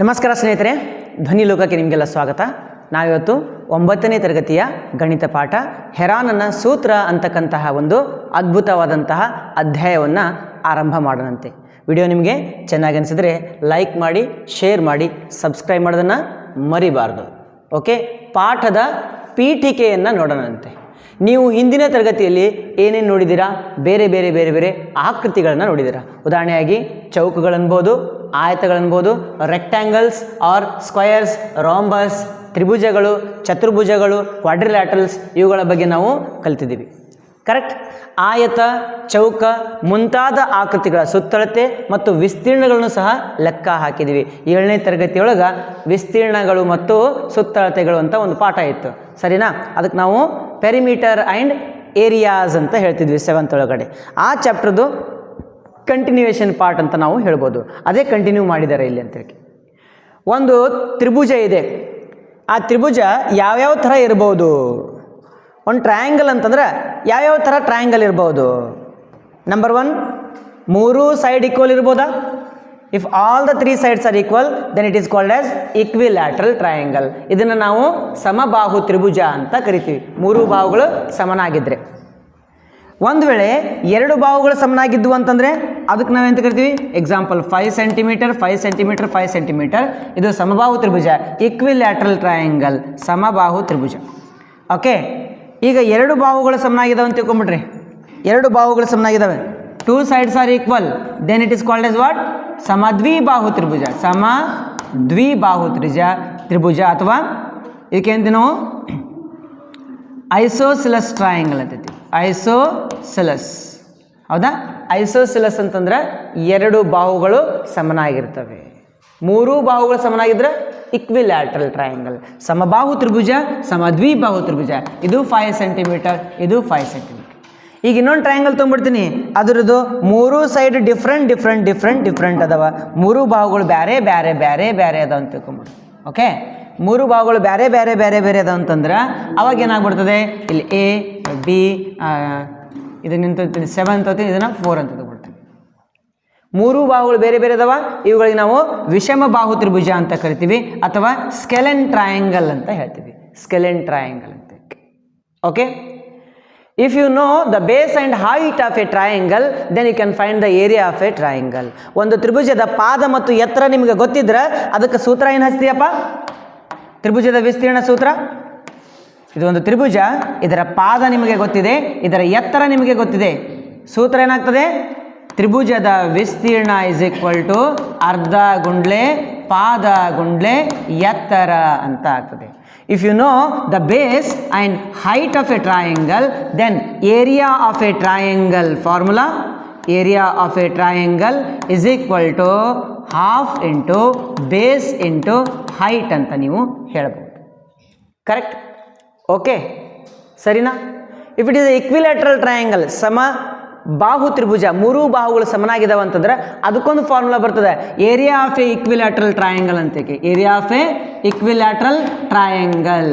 ನಮಸ್ಕಾರ ಸ್ನೇಹಿತರೆ, ಧ್ವನಿ ಲೋಕಕ್ಕೆ ನಿಮಗೆಲ್ಲ ಸ್ವಾಗತ. ನಾವಿವತ್ತು 9ನೇ ತರಗತಿಯ ಗಣಿತ ಪಾಠ ಹೆರಾನನ ಸೂತ್ರ ಅಂತಕ್ಕಂತಹ ಒಂದು ಅದ್ಭುತವಾದಂತಹ ಅಧ್ಯಾಯವನ್ನು ಆರಂಭ ಮಾಡೋಣಂತೆ. ವಿಡಿಯೋ ನಿಮಗೆ ಚೆನ್ನಾಗಿ ಅನಿಸಿದರೆ ಲೈಕ್ ಮಾಡಿ, ಶೇರ್ ಮಾಡಿ, ಸಬ್ಸ್ಕ್ರೈಬ್ ಮಾಡೋದನ್ನು ಮರಿಬಾರ್ದು. ಓಕೆ, ಪಾಠದ ಪೀಠಿಕೆಯನ್ನು ನೋಡೋಣಂತೆ. ನೀವು ಹಿಂದಿನ ತರಗತಿಯಲ್ಲಿ ಏನೇನು ನೋಡಿದ್ದೀರಾ? ಬೇರೆ ಬೇರೆ ಬೇರೆ ಬೇರೆ ಆಕೃತಿಗಳನ್ನು ನೋಡಿದ್ದೀರಾ. ಉದಾಹರಣೆಯಾಗಿ ಚೌಕಗಳನ್ಬೋದು, ಆಯತಗಳನ್ಬೋದು, ರೆಕ್ಟ್ಯಾಂಗಲ್ಸ್ ಆರ್ ಸ್ಕ್ವಯರ್ಸ್, ರಾಂಬಸ್, ತ್ರಿಭುಜಗಳು, ಚತುರ್ಭುಜಗಳು, ಕ್ವಾಡ್ರಿಲ್ಯಾಟ್ರಲ್ಸ್, ಇವುಗಳ ಬಗ್ಗೆ ನಾವು ಕಲ್ತಿದ್ದೀವಿ. ಕರೆಕ್ಟ್? ಆಯತ, ಚೌಕ ಮುಂತಾದ ಆಕೃತಿಗಳ ಸುತ್ತಳತೆ ಮತ್ತು ವಿಸ್ತೀರ್ಣಗಳನ್ನು ಸಹ ಲೆಕ್ಕ ಹಾಕಿದ್ದೀವಿ. 7ನೇ ತರಗತಿಯೊಳಗೆ ವಿಸ್ತೀರ್ಣಗಳು ಮತ್ತು ಸುತ್ತಳತೆಗಳು ಅಂತ ಒಂದು ಪಾಠ ಇತ್ತು, ಸರಿನಾ? ಅದಕ್ಕೆ ನಾವು ಪೆರಿಮೀಟರ್ ಆ್ಯಂಡ್ ಏರಿಯಾಸ್ ಅಂತ ಹೇಳ್ತಿದ್ವಿ 7th ಒಳಗಡೆ. ಆ ಚಾಪ್ಟರ್ದು ಕಂಟಿನ್ಯೂಯೇಷನ್ ಪಾರ್ಟ್ ಅಂತ ನಾವು ಹೇಳ್ಬೋದು. ಅದೇ ಕಂಟಿನ್ಯೂ ಮಾಡಿದ್ದಾರೆ ಇಲ್ಲಿ ಅಂತೇಳಿ. ಒಂದು ತ್ರಿಭುಜ ಇದೆ. ಆ ತ್ರಿಭುಜ ಯಾವ್ಯಾವ ಥರ ಇರ್ಬೋದು? ಒಂದು ಟ್ರಯಾಂಗಲ್ ಅಂತಂದ್ರೆ ಯಾವ್ಯಾವ ಥರ ಟ್ರಯಾಂಗಲ್ ಇರ್ಬೋದು? ನಂಬರ್ 1, 3 ಸೈಡ್ ಈಕ್ವಲ್ ಇರ್ಬೋದಾ? If all the 3 sides are equal then it is called as equilateral triangle. ಇದನ್ನು ನಾವು ಸಮಬಾಹು ತ್ರಿಭುಜ ಅಂತ ಕರಿತೀವಿ, 3 ಬಾಹುಗಳು ಸಮನಾಗಿದ್ದರೆ. ಒಂದು ವೇಳೆ 2 ಬಾಹುಗಳು ಸಮನಾಗಿದ್ವು ಅಂತಂದರೆ ಅದಕ್ಕೆ ನಾವೆಂತ ಕರಿತೀವಿ? ಎಕ್ಸಾಂಪಲ್ 5 ಸೆಂಟಿಮೀಟರ್ 5 ಸೆಂಟಿಮೀಟರ್ 5 ಸೆಂಟಿಮೀಟರ್, ಇದು ಸಮಬಾಹು ತ್ರಿಭುಜ, ಈಕ್ವಿಲ್ಯಾಟ್ರಲ್ ಟ್ರಯಾಂಗಲ್, ಸಮಬಾಹು ತ್ರಿಭುಜ. ಓಕೆ, ಈಗ 2 ಬಾಹುಗಳು ಸಮನಾಗಿದ್ದಾವೆ ಅಂತ ತಿಳ್ಕೊಂಬಿಟ್ರಿ. 2 ಬಾಹುಗಳು ಸಮನಾಗಿದ್ದಾವೆ, 2 sides are equal, then it is called as what? ಸಮದ್ವಿಬಾಹು ತ್ರಿಭುಜ. ಸಮದ್ವಿಬಾಹು ತ್ರಿಭುಜ ಅಥವಾ ಇದಕ್ಕೆ ನಾವು ಐಸೋಸಿಲಸ್ ಟ್ರಯಾಂಗಲ್ ಅಂತೈತಿ. ಐಸೋಸಿಲಸ್, ಹೌದಾ? ಐಸೋಸಿಲಸ್ ಅಂತಂದ್ರೆ 2 ಬಾಹುಗಳು ಸಮನಾಗಿರ್ತವೆ. 3 ಬಾಹುಗಳು ಸಮನಾಗಿದ್ರೆ ಈಕ್ವಿಲ್ಯಾಟ್ರಲ್ ಟ್ರಯಾಂಗಲ್. ಸಮಬಾಹು ತ್ರಿಭುಜ, ಸಮದ್ವಿಬಾಹು ತ್ರಿಭುಜ. ಇದು 5 ಸೆಂಟಿಮೀಟರ್, ಇದು 5 ಸೆಂಟಿಮೀಟರ್. ಈಗ ಇನ್ನೊಂದು ಟ್ರಯಾಂಗಲ್ ತೊಗೊಂಡ್ಬಿಡ್ತೀನಿ, ಅದರದ್ದು 3 ಸೈಡ್ ಡಿಫ್ರೆಂಟ್ ಅದಾವ. 3 ಬಾಹುಗಳು ಬೇರೆ ಬೇರೆ ಬೇರೆ ಬೇರೆ ಅದಾವ ಅಂತ ತಿಳ್ಕೊಂಬಿಡ್ರಿ. ಓಕೆ, 3 ಬಾಹುಗಳು ಬೇರೆ ಬೇರೆ ಬೇರೆ ಬೇರೆ ಅದಾವ ಅಂತಂದ್ರೆ ಅವಾಗ ಏನಾಗ್ಬಿಡ್ತದೆ? ಇಲ್ಲಿ A B ಇದನ್ನ ನಿಂತೀನಿ 7 ಅಂತ, ಇದನ್ನು 4 ಅಂತ ತಗೊಳ್ತೀನಿ. 3 ಬಾಹುಗಳು ಬೇರೆ ಬೇರೆ ಅದಾವ, ಇವುಗಳಿಗೆ ನಾವು ವಿಷಮ ಬಾಹು ತ್ರಿಭುಜ ಅಂತ ಕರಿತೀವಿ ಅಥವಾ ಸ್ಕೆಲೆನ್ ಟ್ರಯಾಂಗಲ್ ಅಂತ ಹೇಳ್ತೀವಿ. ಸ್ಕೆಲೆನ್ ಟ್ರಯಾಂಗಲ್ ಅಂತ. Okay, if you know the base and height of a triangle then you can find the area of a triangle. ಒಂದು ತ್ರಿಭುಜದ ಪಾದ ಮತ್ತು ಎತ್ತರ ನಿಮಗೆ ಗೊತ್ತಿದ್ರೆ ಅದಕ್ಕೆ ಸೂತ್ರ ಏನು ಹಚ್ತೀಯಪ್ಪ? ತ್ರಿಭುಜದ ವಿಸ್ತೀರ್ಣ ಸೂತ್ರ. ಇದು ಒಂದು ತ್ರಿಭುಜ, ಇದರ ಪಾದ ನಿಮಗೆ ಗೊತ್ತಿದೆ, ಇದರ ಎತ್ತರ ನಿಮಗೆ ಗೊತ್ತಿದೆ. ಸೂತ್ರ ಏನಾಗ್ತದೆ? ತ್ರಿಭುಜದ ವಿಸ್ತೀರ್ಣ ಇಸ್ ಈಕ್ವಲ್ ಟು ಅರ್ಧ ಗುಂಡ್ಲೆ ಪಾದ ಗುಂಡ್ಲೆ ಎತ್ತರ ಅಂತ ಆಗ್ತದೆ. If you know the base and height of a triangle, then area of a triangle formula, area of a triangle is equal to half into base into height ಅಂತ ನೀವು ಹೇಳ್ಬೋದು. ಕರೆಕ್ಟ್? ಓಕೆ, ಸರಿನಾ? If it is equilateral triangle, ಸಮ ಬಾಹು ತ್ರಿಭುಜ, 3 ಬಾಹುಗಳು ಸಮನಾಗಿದ್ದಾವೆ ಅಂತಂದ್ರೆ ಅದಕ್ಕೊಂದು formula ಬರ್ತದೆ, area of a equilateral triangle ಅಂತೇಳಿ. Area of a equilateral triangle,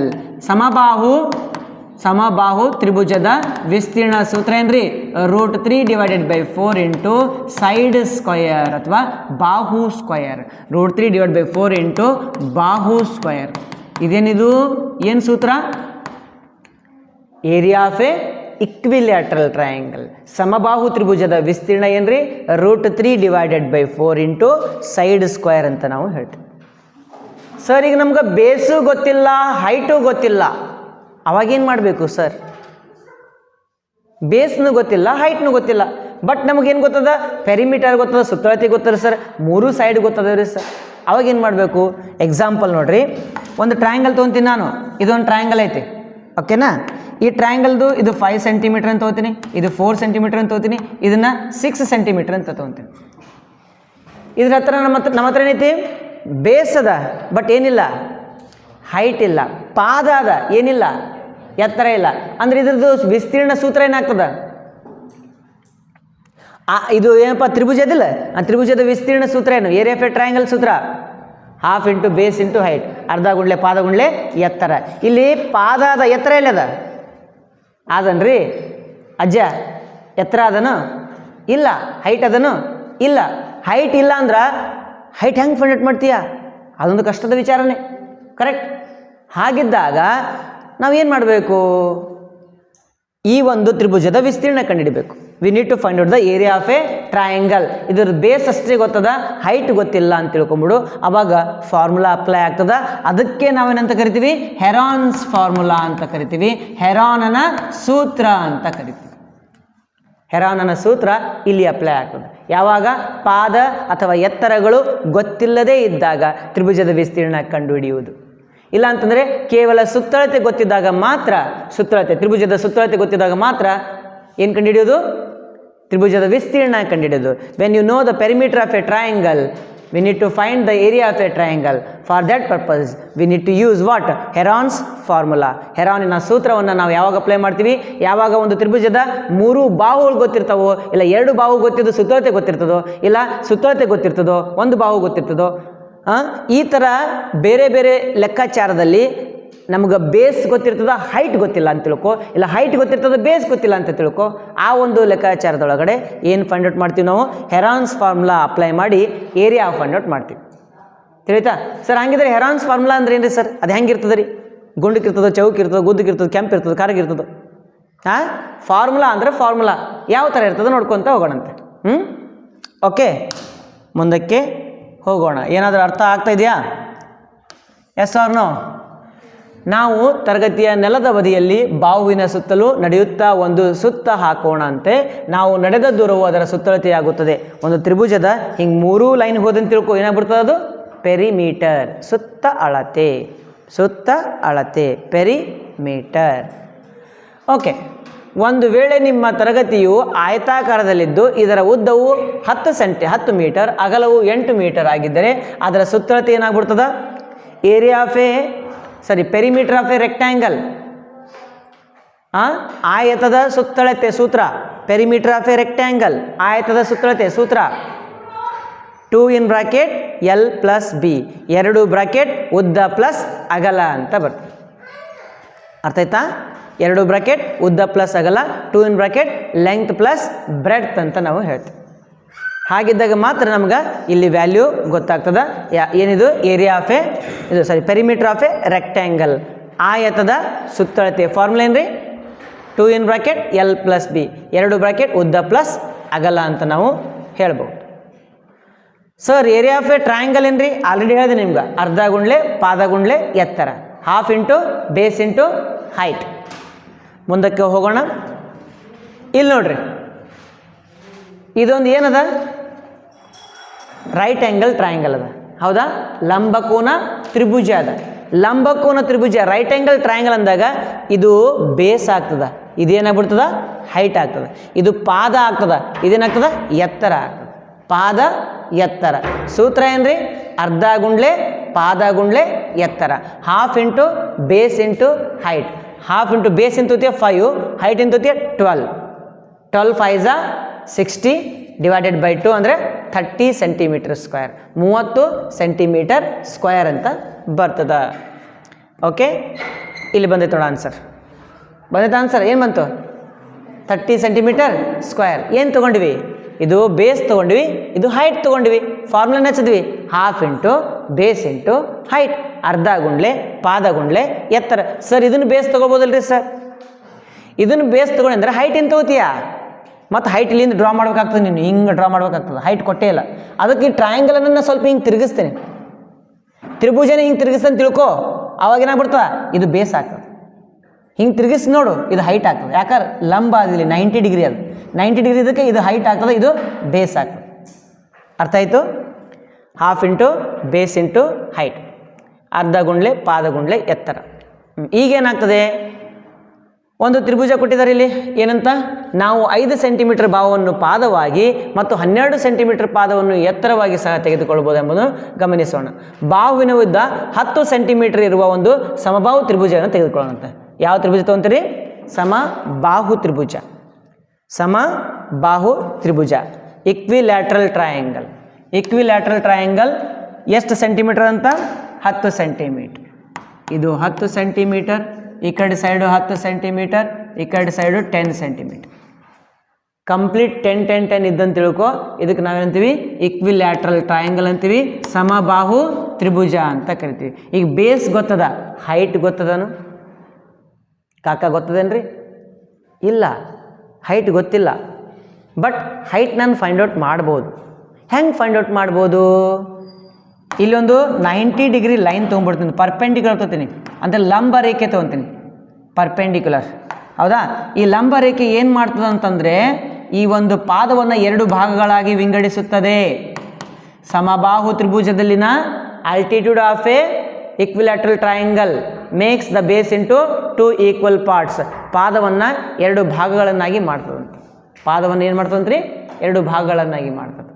ಸಮಬಾಹು ತ್ರಿಭುಜದ ವಿಸ್ತೀರ್ಣ ಸೂತ್ರ ಏನ್ರಿ? √3 / 4 ಇಂಟು ಸೈಡ್ ಸ್ಕ್ವಯರ್ ಅಥವಾ ಬಾಹು ಸ್ಕ್ವಯರ್. √3 / 4 ಇಂಟು ಬಾಹು ಸ್ಕ್ವಯರ್. ಇದೇನಿದು? ಏನು ಸೂತ್ರ? Area of a equilateral triangle, ಸಮಬಾಹು ತ್ರಿಭುಜದ ವಿಸ್ತೀರ್ಣ ಏನ್ರಿ? √3 / 4 ಇಂಟು ಸೈಡ್ ಸ್ಕ್ವಯರ್ ಅಂತ ನಾವು ಹೇಳ್ತೀವಿ. ಸರ್, ಈಗ ನಮ್ಗೆ ಬೇಸು ಗೊತ್ತಿಲ್ಲ, ಹೈಟು ಗೊತ್ತಿಲ್ಲ, ಅವಾಗೇನು ಮಾಡಬೇಕು ಸರ್? ಬೇಸ್ನು ಗೊತ್ತಿಲ್ಲ, ಹೈಟ್ನು ಗೊತ್ತಿಲ್ಲ, ಬಟ್ ನಮಗೇನು ಗೊತ್ತದ? ಪೆರಿಮೀಟರ್ ಗೊತ್ತದ, ಸುತ್ತಳತೆ ಗೊತ್ತದ ಸರ್, 3 ಸೈಡ್ ಗೊತ್ತದ ರೀ ಸರ್. ಅವಾಗೇನು ಮಾಡಬೇಕು? ಎಕ್ಸಾಂಪಲ್ ನೋಡ್ರಿ, ಒಂದು ಟ್ರಯಾಂಗಲ್ ತೊಗೊತೀನಿ ನಾನು. ಇದೊಂದು ಟ್ರಯಾಂಗಲ್ ಐತಿ, ಓಕೆನಾ? ಈ ಟ್ರಯಾಂಗಲ್ದು ಇದು 5 ಸೆಂಟಿಮೀಟರ್ ಅಂತ ತೊಗೋತೀನಿ, ಇದು 4 ಸೆಂಟಿಮೀಟರ್ ಅಂತ ತೊಗೋತೀನಿ, ಇದನ್ನು 6 ಸೆಂಟಿಮೀಟರ್ ಅಂತ ತೊಗೊತೀನಿ. ಇದ್ರ ಹತ್ರ ನಮ್ಮ ಹತ್ರ ಏನೈತಿ? ಬೇಸ್ ಅದ, ಬಟ್ ಏನಿಲ್ಲ, ಹೈಟ್ ಇಲ್ಲ. ಪಾದ ಅದ, ಏನಿಲ್ಲ, ಎತ್ತರ ಇಲ್ಲ. ಅಂದ್ರೆ ಇದ್ರದ್ದು ವಿಸ್ತೀರ್ಣ ಸೂತ್ರ ಏನಾಗ್ತದ? ಇದು ಏನಪ್ಪ? ತ್ರಿಭುಜ ಅದಿಲ್ಲ, ಆ ತ್ರಿಭುಜದ ವಿಸ್ತೀರ್ಣ ಸೂತ್ರ ಏನು? ಏರಿಯಾ ಆಫ್ ಎ ಟ್ರಯಾಂಗಲ್ ಸೂತ್ರ half into base into height. ಅರ್ಧ ಗುಂಡ್ಲೆ ಪಾದ ಗುಂಡ್ಲೆ ಎತ್ತರ. ಇಲ್ಲಿ ಪಾದದ ಎತ್ತರ ಎಲ್ಲದ? ಅದನ್ರಿ ಅಜ್ಜ, ಎತ್ತರ ಅದನು ಇಲ್ಲ, ಹೈಟ್ ಅದನು ಇಲ್ಲ. ಹೈಟ್ ಇಲ್ಲ ಅಂದ್ರೆ ಹೈಟ್ ಹೆಂಗೆ ಫೈಂಡ್ ಔಟ್ ಮಾಡ್ತೀಯ? ಅದೊಂದು ಕಷ್ಟದ ವಿಚಾರನೇ, ಕರೆಕ್ಟ್. ಹಾಗಿದ್ದಾಗ ನಾವೇನು ಮಾಡಬೇಕು, ಈ ಒಂದು ತ್ರಿಭುಜದ ವಿಸ್ತೀರ್ಣ ಕಂಡುಹಿಡಬೇಕು. We need to find out the area of a triangle. ಇದ್ರ ಬೇಸ್ ಅಷ್ಟೇ ಗೊತ್ತದ, ಹೈಟ್ ಗೊತ್ತಿಲ್ಲ ಅಂತ ತಿಳ್ಕೊಂಬಿಡು, ಅವಾಗ ಫಾರ್ಮುಲಾ ಅಪ್ಲೈ ಆಗ್ತದ. ಅದಕ್ಕೆ ನಾವೇನಂತ ಕರಿತೀವಿ, ಹೆರಾನ್ಸ್ ಫಾರ್ಮುಲಾ ಅಂತ ಕರಿತೀವಿ, ಹೆರಾನನ ಸೂತ್ರ ಅಂತ ಕರಿತೀವಿ. ಹೆರಾನನ ಸೂತ್ರ ಇಲ್ಲಿ ಅಪ್ಲೈ ಆಗ್ತದೆ ಯಾವಾಗ, ಪಾದ ಅಥವಾ ಎತ್ತರಗಳು ಗೊತ್ತಿಲ್ಲದೇ ಇದ್ದಾಗ ತ್ರಿಭುಜದ ವಿಸ್ತೀರ್ಣ ಕಂಡುಹಿಡಿಯುವುದು. ಇಲ್ಲ ಅಂತಂದರೆ ಕೇವಲ ಸುತ್ತಳತೆ ಗೊತ್ತಿದ್ದಾಗ ಮಾತ್ರ, ತ್ರಿಭುಜದ ಸುತ್ತಳತೆ ಗೊತ್ತಿದ್ದಾಗ ಮಾತ್ರ ಏನು ಕಂಡುಹಿಡಿಯೋದು, ತ್ರಿಭುಜದ ವಿಸ್ತೀರ್ಣ ಕಂಡುಹಿಡಿಯೋದು. When you know the perimeter of a triangle, we need to find the area of a triangle. For that purpose we need to use what, Heron's formula. ಹೆರಾನಿನ ಸೂತ್ರವನ್ನು ನಾವು ಯಾವಾಗ ಅಪ್ಲೈ ಮಾಡ್ತೀವಿ, ಯಾವಾಗ ಒಂದು ತ್ರಿಭುಜದ 3 ಬಾಹುಗಳು ಗೊತ್ತಿರ್ತಾವೋ, ಇಲ್ಲ 2 ಬಾಹು ಗೊತ್ತಿದ್ದು ಸುತ್ತಳತೆ ಗೊತ್ತಿರ್ತದೋ, ಇಲ್ಲ ಸುತ್ತಳತೆ ಗೊತ್ತಿರ್ತದೋ, 1 ಬಾಹು ಗೊತ್ತಿರ್ತದೋ, ಈ ಥರ ಬೇರೆ ಬೇರೆ ಲೆಕ್ಕಾಚಾರದಲ್ಲಿ ನಮ್ಗೆ ಬೇಸ್ ಗೊತ್ತಿರ್ತದ, ಹೈಟ್ ಗೊತ್ತಿಲ್ಲ ಅಂತ ತಿಳ್ಕೊ, ಇಲ್ಲ ಹೈಟ್ ಗೊತ್ತಿರ್ತದ, ಬೇಸ್ ಗೊತ್ತಿಲ್ಲ ಅಂತ ತಿಳ್ಕೊ. ಆ ಒಂದು ಲೆಕ್ಕಾಚಾರದೊಳಗಡೆ ಏನು ಫೈಂಡ್ ಔಟ್ ಮಾಡ್ತೀವಿ ನಾವು, ಹೆರಾನ್ಸ್ ಫಾರ್ಮುಲಾ ಅಪ್ಲೈ ಮಾಡಿ ಏರಿಯಾ ಫೈಂಡ್ ಔಟ್ ಮಾಡ್ತೀವಿ. ತಿಳಿತಾ ಸರ್? ಹಂಗಿದ್ರೆ ಹೆರಾನ್ಸ್ ಫಾರ್ಮುಲಾ ಅಂದ್ರೆ ಏನು ರೀ ಸರ್? ಅದು ಹೆಂಗಿರ್ತದೆ ರೀ? ಗುಂಡಕ್ಕಿರ್ತದೋ, ಚೌಕಿರ್ತದೋ, ಗುದ್ದಕ್ಕಿರ್ತದೋ, ಕೆಂಪಿರ್ತದೋ, ಕರಗಿರ್ತದೋ? ಫಾರ್ಮುಲಾ ಅಂದರೆ ಫಾರ್ಮುಲಾ ಯಾವ ಥರ ಇರ್ತದೋ ನೋಡ್ಕೊತ ಹೋಗೋಣಂತೆ. ಓಕೆ, ಮುಂದಕ್ಕೆ ಹೋಗೋಣ. ಏನಾದರೂ ಅರ್ಥ ಆಗ್ತಾ ಇದೆಯಾ? Yes or no? ನಾವು ತರಗತಿಯ ನೆಲದ ಬದಿಯಲ್ಲಿ ಬಾಹುವಿನ ಸುತ್ತಲೂ ನಡೆಯುತ್ತಾ ಒಂದು ಸುತ್ತ ಹಾಕೋಣ ಅಂತೆ. ನಾವು ನಡೆದ ದೂರವು ಅದರ ಸುತ್ತಳತೆಯಾಗುತ್ತದೆ. ಒಂದು ತ್ರಿಭುಜದ ಹಿಂಗೆ 3 ಲೈನ್ ಹೋದಂತ ತಿಳ್ಕೊ, ಏನಾಗ್ಬಿಡ್ತದೆ ಅದು? ಪೆರಿಮೀಟರ್, ಸುತ್ತ ಅಳತೆ ಪೆರಿಮೀಟರ್. ಓಕೆ, ಒಂದು ವೇಳೆ ನಿಮ್ಮ ತರಗತಿಯು ಆಯತಾಕಾರದಲ್ಲಿದ್ದು ಇದರ ಉದ್ದವು 10 ಮೀಟರ್, ಅಗಲವು 8 ಮೀಟರ್ ಆಗಿದ್ದರೆ ಅದರ ಸುತ್ತಳತೆ ಏನಾಗ್ಬಿಡ್ತದ? Area of a perimeter of a rectangle. ಆಯತದ ಸುತ್ತಳತೆ ಸೂತ್ರ, ಪೆರಿಮೀಟರ್ ಆಫ್ ಎ ರೆಕ್ಟ್ಯಾಂಗಲ್, ಆಯತದ ಸುತ್ತಳತೆ ಸೂತ್ರ 2 ಇನ್ bracket L plus B, 2 bracket ಉದ್ದ ಪ್ಲಸ್ ಅಗಲ ಅಂತ ಬರ್ತದೆ. ಅರ್ಥ ಆಯ್ತಾ? 2 ಬ್ರಾಕೆಟ್ ಉದ್ದ ಪ್ಲಸ್ ಅಗಲ, 2 ಇನ್ ಬ್ರಾಕೆಟ್ ಲೆಂತ್ ಪ್ಲಸ್ ಬ್ರೆಡ್ತ್ ಅಂತ ನಾವು ಹೇಳ್ತೀವಿ. ಹಾಗಿದ್ದಾಗ ಮಾತ್ರ ನಮ್ಗೆ ಇಲ್ಲಿ ವ್ಯಾಲ್ಯೂ ಗೊತ್ತಾಗ್ತದ. ಏನಿದು? Area of a perimeter of a rectangle, ಆಯತದ ಸುತ್ತಳತೆ ಫಾರ್ಮುಲಾ ಏನ್ರಿ? 2 ಇನ್ bracket L plus B, 2 bracket ಉದ್ದ ಪ್ಲಸ್ ಅಗಲ ಅಂತ ನಾವು ಹೇಳ್ಬೋದು. Sir, area of a triangle ಏನ್ರಿ? ಆಲ್ರೆಡಿ ಹೇಳಿದೆ ನಿಮ್ಗೆ, ಅರ್ಧ ಗುಂಡ್ಲೆ ಪಾದ ಗುಂಡ್ಲೆ ಎತ್ತರ, half into base into height. ಮುಂದಕ್ಕೆ ಹೋಗೋಣ. ಇಲ್ಲಿ ನೋಡ್ರಿ, ಇದೊಂದು ಏನದ? ರೈಟ್ ಆ್ಯಂಗಲ್ ಟ್ರಯಾಂಗಲ್ ಅದ, ಹೌದಾ? ಲಂಬಕೋನ ತ್ರಿಭುಜ ಅದ. ಲಂಬಕೋನ ತ್ರಿಭುಜ ರೈಟ್ ಆ್ಯಂಗಲ್ ಟ್ರಯಾಂಗಲ್ ಅಂದಾಗ ಇದು ಬೇಸ್ ಆಗ್ತದ, ಇದೇನಾಗ್ಬಿಡ್ತದ? ಹೈಟ್ ಆಗ್ತದ. ಇದು ಪಾದ ಆಗ್ತದ, ಇದೇನಾಗ್ತದ? ಎತ್ತರ ಆಗ್ತದ. ಪಾದ ಎತ್ತರ ಸೂತ್ರ ಏನ್ರಿ? ಅರ್ಧ ಗುಂಡ್ಲೆ ಪಾದ ಗುಂಡ್ಲೆ ಎತ್ತರ, half into base into height. Half into base ಇಂತುತ್ತೆ 5, ಹೈಟ್ ಇಂತುತ್ತೆ 12. 12 5 60 ಡಿವೈಡೆಡ್ ಬೈ 2 ಅಂದರೆ 30 ಸೆಂಟಿಮೀಟರ್ ಸ್ಕ್ವೇರ್, 30 ಸೆಂಟಿಮೀಟರ್ ಸ್ಕ್ವೇರ್ ಅಂತ ಬರ್ತದ. ಓಕೆ, ಇಲ್ಲಿ ಬಂದೈತೆ ನೋಡ ಆನ್ಸರ್. ಬಂದೈತೆ ಆನ್ಸರ್. ಏನು ಬಂತು? 30 ಸೆಂಟಿಮೀಟರ್ ಸ್ಕ್ವೇರ್. ಏನು ತೊಗೊಂಡ್ವಿ? ಇದು ಬೇಸ್ ತೊಗೊಂಡ್ವಿ, ಇದು ಹೈಟ್ ತೊಗೊಂಡ್ವಿ. ಫಾರ್ಮುಲಾನ ಹಚ್ಚಿದ್ವಿ, half into base into height, ಅರ್ಧ ಗುಂಡ್ಲೆ ಪಾದ ಗುಂಡ್ಲೆ ಎತ್ತರ. ಸರ್, ಇದನ್ನು ಬೇಸ್ ತೊಗೋಬೋದಲ್ರಿ ಸರ್? ಇದನ್ನು ಬೇಸ್ ತೊಗೊಂಡ್ರೆ ಹೈಟ್ ಏನು ತೊಗೋತೀಯಾ? ಮತ್ತು ಹೈಟ್ ಇಲ್ಲಿಂದ ಡ್ರಾ ಮಾಡ್ಬೇಕಾಗ್ತದೆ. ನೀನು ಹಿಂಗೆ ಡ್ರಾ ಮಾಡ್ಬೇಕಾಗ್ತದೆ, ಹೈಟ್ ಕೊಟ್ಟೇ ಇಲ್ಲ. ಅದಕ್ಕೆ ಈ ಟ್ರಯಾಂಗಲನ್ನು ಸ್ವಲ್ಪ ಹಿಂಗೆ ತಿರುಗಿಸ್ತೇನೆ, ತ್ರಿಭುಜನ ಹಿಂಗೆ ತಿರುಗಿಸ್ತೇನೆ ತಿಳ್ಕೊ. ಅವಾಗ ಏನಾಗ್ಬಿಡ್ತದೆ? ಇದು ಬೇಸ್ ಆಗ್ತದೆ. ಹಿಂಗೆ ತಿರುಗಿಸಿ ನೋಡು, ಇದು ಹೈಟ್ ಆಗ್ತದೆ. ಯಾಕಂದ್ರೆ ಲಂಬ ಅದಿಲ್ಲ, 90 ಡಿಗ್ರಿ ಅದು, 90 ಡಿಗ್ರಿ ಇದಕ್ಕೆ ಇದು ಹೈಟ್ ಆಗ್ತದೆ, ಇದು ಬೇಸ್ ಆಗ್ತದೆ. ಅರ್ಥ ಆಯಿತು? Half into base into height, ಅರ್ಧ ಗುಂಡ್ಲೆ ಪಾದ ಗುಂಡ್ಲೆ ಎತ್ತರ. ಈಗೇನಾಗ್ತದೆ? ಒಂದು ತ್ರಿಭುಜ ಕೊಟ್ಟಿದ್ದಾರೆ ಇಲ್ಲಿ. ಏನಂತ? ನಾವು 5 ಸೆಂಟಿಮೀಟರ್ ಬಾಹುವನ್ನು ಪಾದವಾಗಿ ಮತ್ತು 12 ಸೆಂಟಿಮೀಟರ್ ಪಾದವನ್ನು ಎತ್ತರವಾಗಿ ಸಹ ತೆಗೆದುಕೊಳ್ಳಬಹುದು ಎಂಬುದನ್ನು ಗಮನಿಸೋಣ. ಬಾಹುವಿನ ಉದ್ದ 10 ಸೆಂಟಿಮೀಟರ್ ಇರುವ ಒಂದು ಸಮಬಾಹು ತ್ರಿಭುಜವನ್ನು ತೆಗೆದುಕೊಳ್ಳೋಣಂತೆ. ಯಾವ ತ್ರಿಭುಜ ತೊಗೊಂತೀರಿ? ಸಮಬಾಹು ತ್ರಿಭುಜ. ಸಮಬಾಹು ತ್ರಿಭುಜ, ಇಕ್ವಿಲ್ಯಾಟ್ರಲ್ ಟ್ರಯಾಂಗಲ್. ಇಕ್ವಿಲ್ಯಾಟ್ರಲ್ ಟ್ರಯಾಂಗಲ್ ಎಷ್ಟು ಸೆಂಟಿಮೀಟರ್ ಅಂತ? 10 ಸೆಂಟಿಮೀಟರ್. ಇದು 10 ಸೆಂಟಿಮೀಟರ್, ಈ ಕಡೆ ಸೈಡು 10 ಸೆಂಟಿಮೀಟರ್, ಈ ಕಡೆ ಸೈಡು 10 ಸೆಂಟಿಮೀಟರ್. ಕಂಪ್ಲೀಟ್ 10 10 10 ಇದ್ದಂತ ತಿಳ್ಕೊ. ಇದಕ್ಕೆ ನಾವೇನಂತೀವಿ ಇಕ್ವಿಲ್ಯಾಟ್ರಲ್ ಟ್ರಯಾಂಗಲ್ ಅಂತೀವಿ, ಸಮಬಾಹು ತ್ರಿಭುಜ ಅಂತ ಕರಿತೀವಿ. ಈಗ ಬೇಸ್ ಗೊತ್ತದ, ಹೈಟ್ ಗೊತ್ತದನು ಕಾಕ? ಗೊತ್ತದೇನ್ರಿ? ಇಲ್ಲ, ಹೈಟ್ ಗೊತ್ತಿಲ್ಲ. ಬಟ್ ಹೈಟ್ ನಾನು ಫೈಂಡ್ ಔಟ್ ಮಾಡ್ಬೋದು. ಹೆಂಗೆ ಫೈಂಡ್ ಔಟ್ ಮಾಡ್ಬೋದು? ಇಲ್ಲೊಂದು 90 ಡಿಗ್ರಿ ಲೈನ್ ತೊಗೊಂಡ್ಬಿಡ್ತೀನಿ, ಪರ್ಪೆಂಡಿಕ್ಯುಲರ್ ತೊಗೊತೀನಿ ಅಂದರೆ ಲಂಬ ರೇಖೆ ತೊಗೊತೀನಿ, ಪರ್ಪೆಂಡಿಕ್ಯುಲರ್. ಹೌದಾ? ಈ ಲಂಬ ರೇಖೆ ಏನು ಮಾಡ್ತದೆ ಅಂತಂದರೆ ಈ ಒಂದು ಪಾದವನ್ನು 2 ಭಾಗಗಳಾಗಿ ವಿಂಗಡಿಸುತ್ತದೆ. ಸಮಬಾಹು ತ್ರಿಭುಜದಲ್ಲಿನ altitude of a equilateral triangle makes the base into 2 equal parts. ಪಾದವನ್ನು 2 ಭಾಗಗಳನ್ನಾಗಿ ಮಾಡ್ತದಂತೆ. ಪಾದವನ್ನು ಏನು ಮಾಡ್ತದಂತ್ರಿ? 2 ಭಾಗಗಳನ್ನಾಗಿ ಮಾಡ್ತದೆ.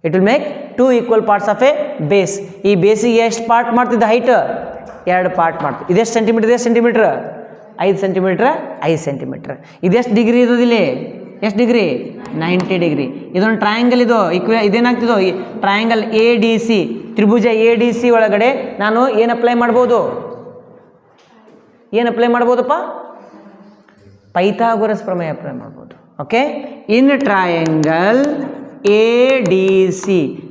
It will make 2 equal parts of A base. ಈ ಬೇಸಿಗೆ ಎಷ್ಟು ಪಾರ್ಟ್ ಮಾಡ್ತಿದ್ದ? ಹೈಟ್ 2 ಪಾರ್ಟ್ ಮಾಡ್ತೀವಿ. ಇದೆಷ್ಟು ಸೆಂಟಿಮೀಟ್ರ್? ಇದೆಷ್ಟು ಸೆಂಟಿಮೀಟ್ರ್? 5 centimetre, 5 centimetre. ಇದೆಷ್ಟು ಡಿಗ್ರಿ ಇರೋದಿಲ್ಲಿ? ಎಷ್ಟು ಡಿಗ್ರಿ? 90 ಡಿಗ್ರಿ. ಇದೊಂದು ಟ್ರಯಾಂಗಲ್. ಇದು ಇದೇನಾಗ್ತಿದೋ ಈ ಟ್ರಯಾಂಗಲ್ ADC, ತ್ರಿಭುಜ ADC ಒಳಗಡೆ ನಾನು ಏನು ಅಪ್ಲೈ ಮಾಡ್ಬೋದು? ಏನು ಅಪ್ಲೈ ಮಾಡ್ಬೋದಪ್ಪ? ಪೈಥಾಗೊರಸ್ ಪ್ರಮೇಯ ಅಪ್ಲೈ ಮಾಡ್ಬೋದು. ಓಕೆ, ಇನ್ ಟ್ರಯಾಂಗಲ್ ADC,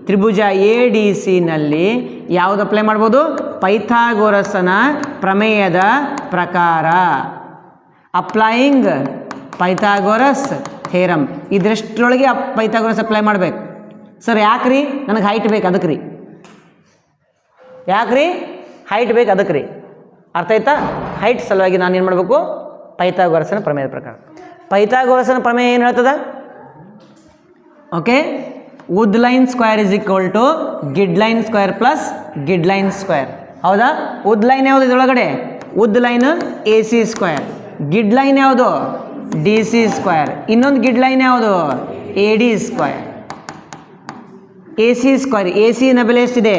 ತ್ರಿಭುಜ ADC ನಲ್ಲಿ ಯಾವುದು ಅಪ್ಲೈ ಮಾಡ್ಬೋದು? ಪೈಥಾಗೊರಸನ ಪ್ರಮೇಯದ ಪ್ರಕಾರ, ಅಪ್ಲೈಯಿಂಗ್ ಪೈಥಾಗೊರಸ್ ಥೇರಮ್. ಇದರಷ್ಟರೊಳಗೆ ಪೈಥಾಗೊರಸ್ ಅಪ್ಲೈ ಮಾಡಬೇಕು. ಸರ್ ಯಾಕ್ರಿ? ನನಗೆ ಹೈಟ್ ಬೇಕು, ಅದಕ್ಕೆ ರೀ. ಯಾಕ್ರಿ? ಹೈಟ್ ಬೇಕು, ಅದಕ್ಕೆ ರೀ. ಅರ್ಥ ಆಯ್ತಾ? ಹೈಟ್ ಸಲುವಾಗಿ ನಾನು ಏನು ಮಾಡಬೇಕು? ಪೈಥಾಗೊರಸನ ಪ್ರಮೇಯದ ಪ್ರಕಾರ. ಪೈಥಾಗೊರಸನ ಪ್ರಮೇಯ ಏನು ಹೇಳ್ತದ? ಓಕೆ, ವುಡ್ line square is equal to ಗಿಡ್ ಲೈನ್ ಸ್ಕ್ವೇರ್ ಪ್ಲಸ್ ಗಿಡ್ ಲೈನ್ ಸ್ಕ್ವೇರ್. ಹೌದಾ? ವುಡ್ ಲೈನ್ ಯಾವುದು ಇದರೊಳಗಡೆ? ವುಡ್ ಲೈನ್ AC ಸ್ಕ್ವೇರ್. ಗಿಡ್ ಲೈನ್ ಯಾವುದು? DC square. ಇನ್ನೊಂದು ಗಿಡ್ ಲೈನ್ ಯಾವುದು? AD square. AC square. AC ನ ಬೆಲೆ ಎಷ್ಟಿದೆ?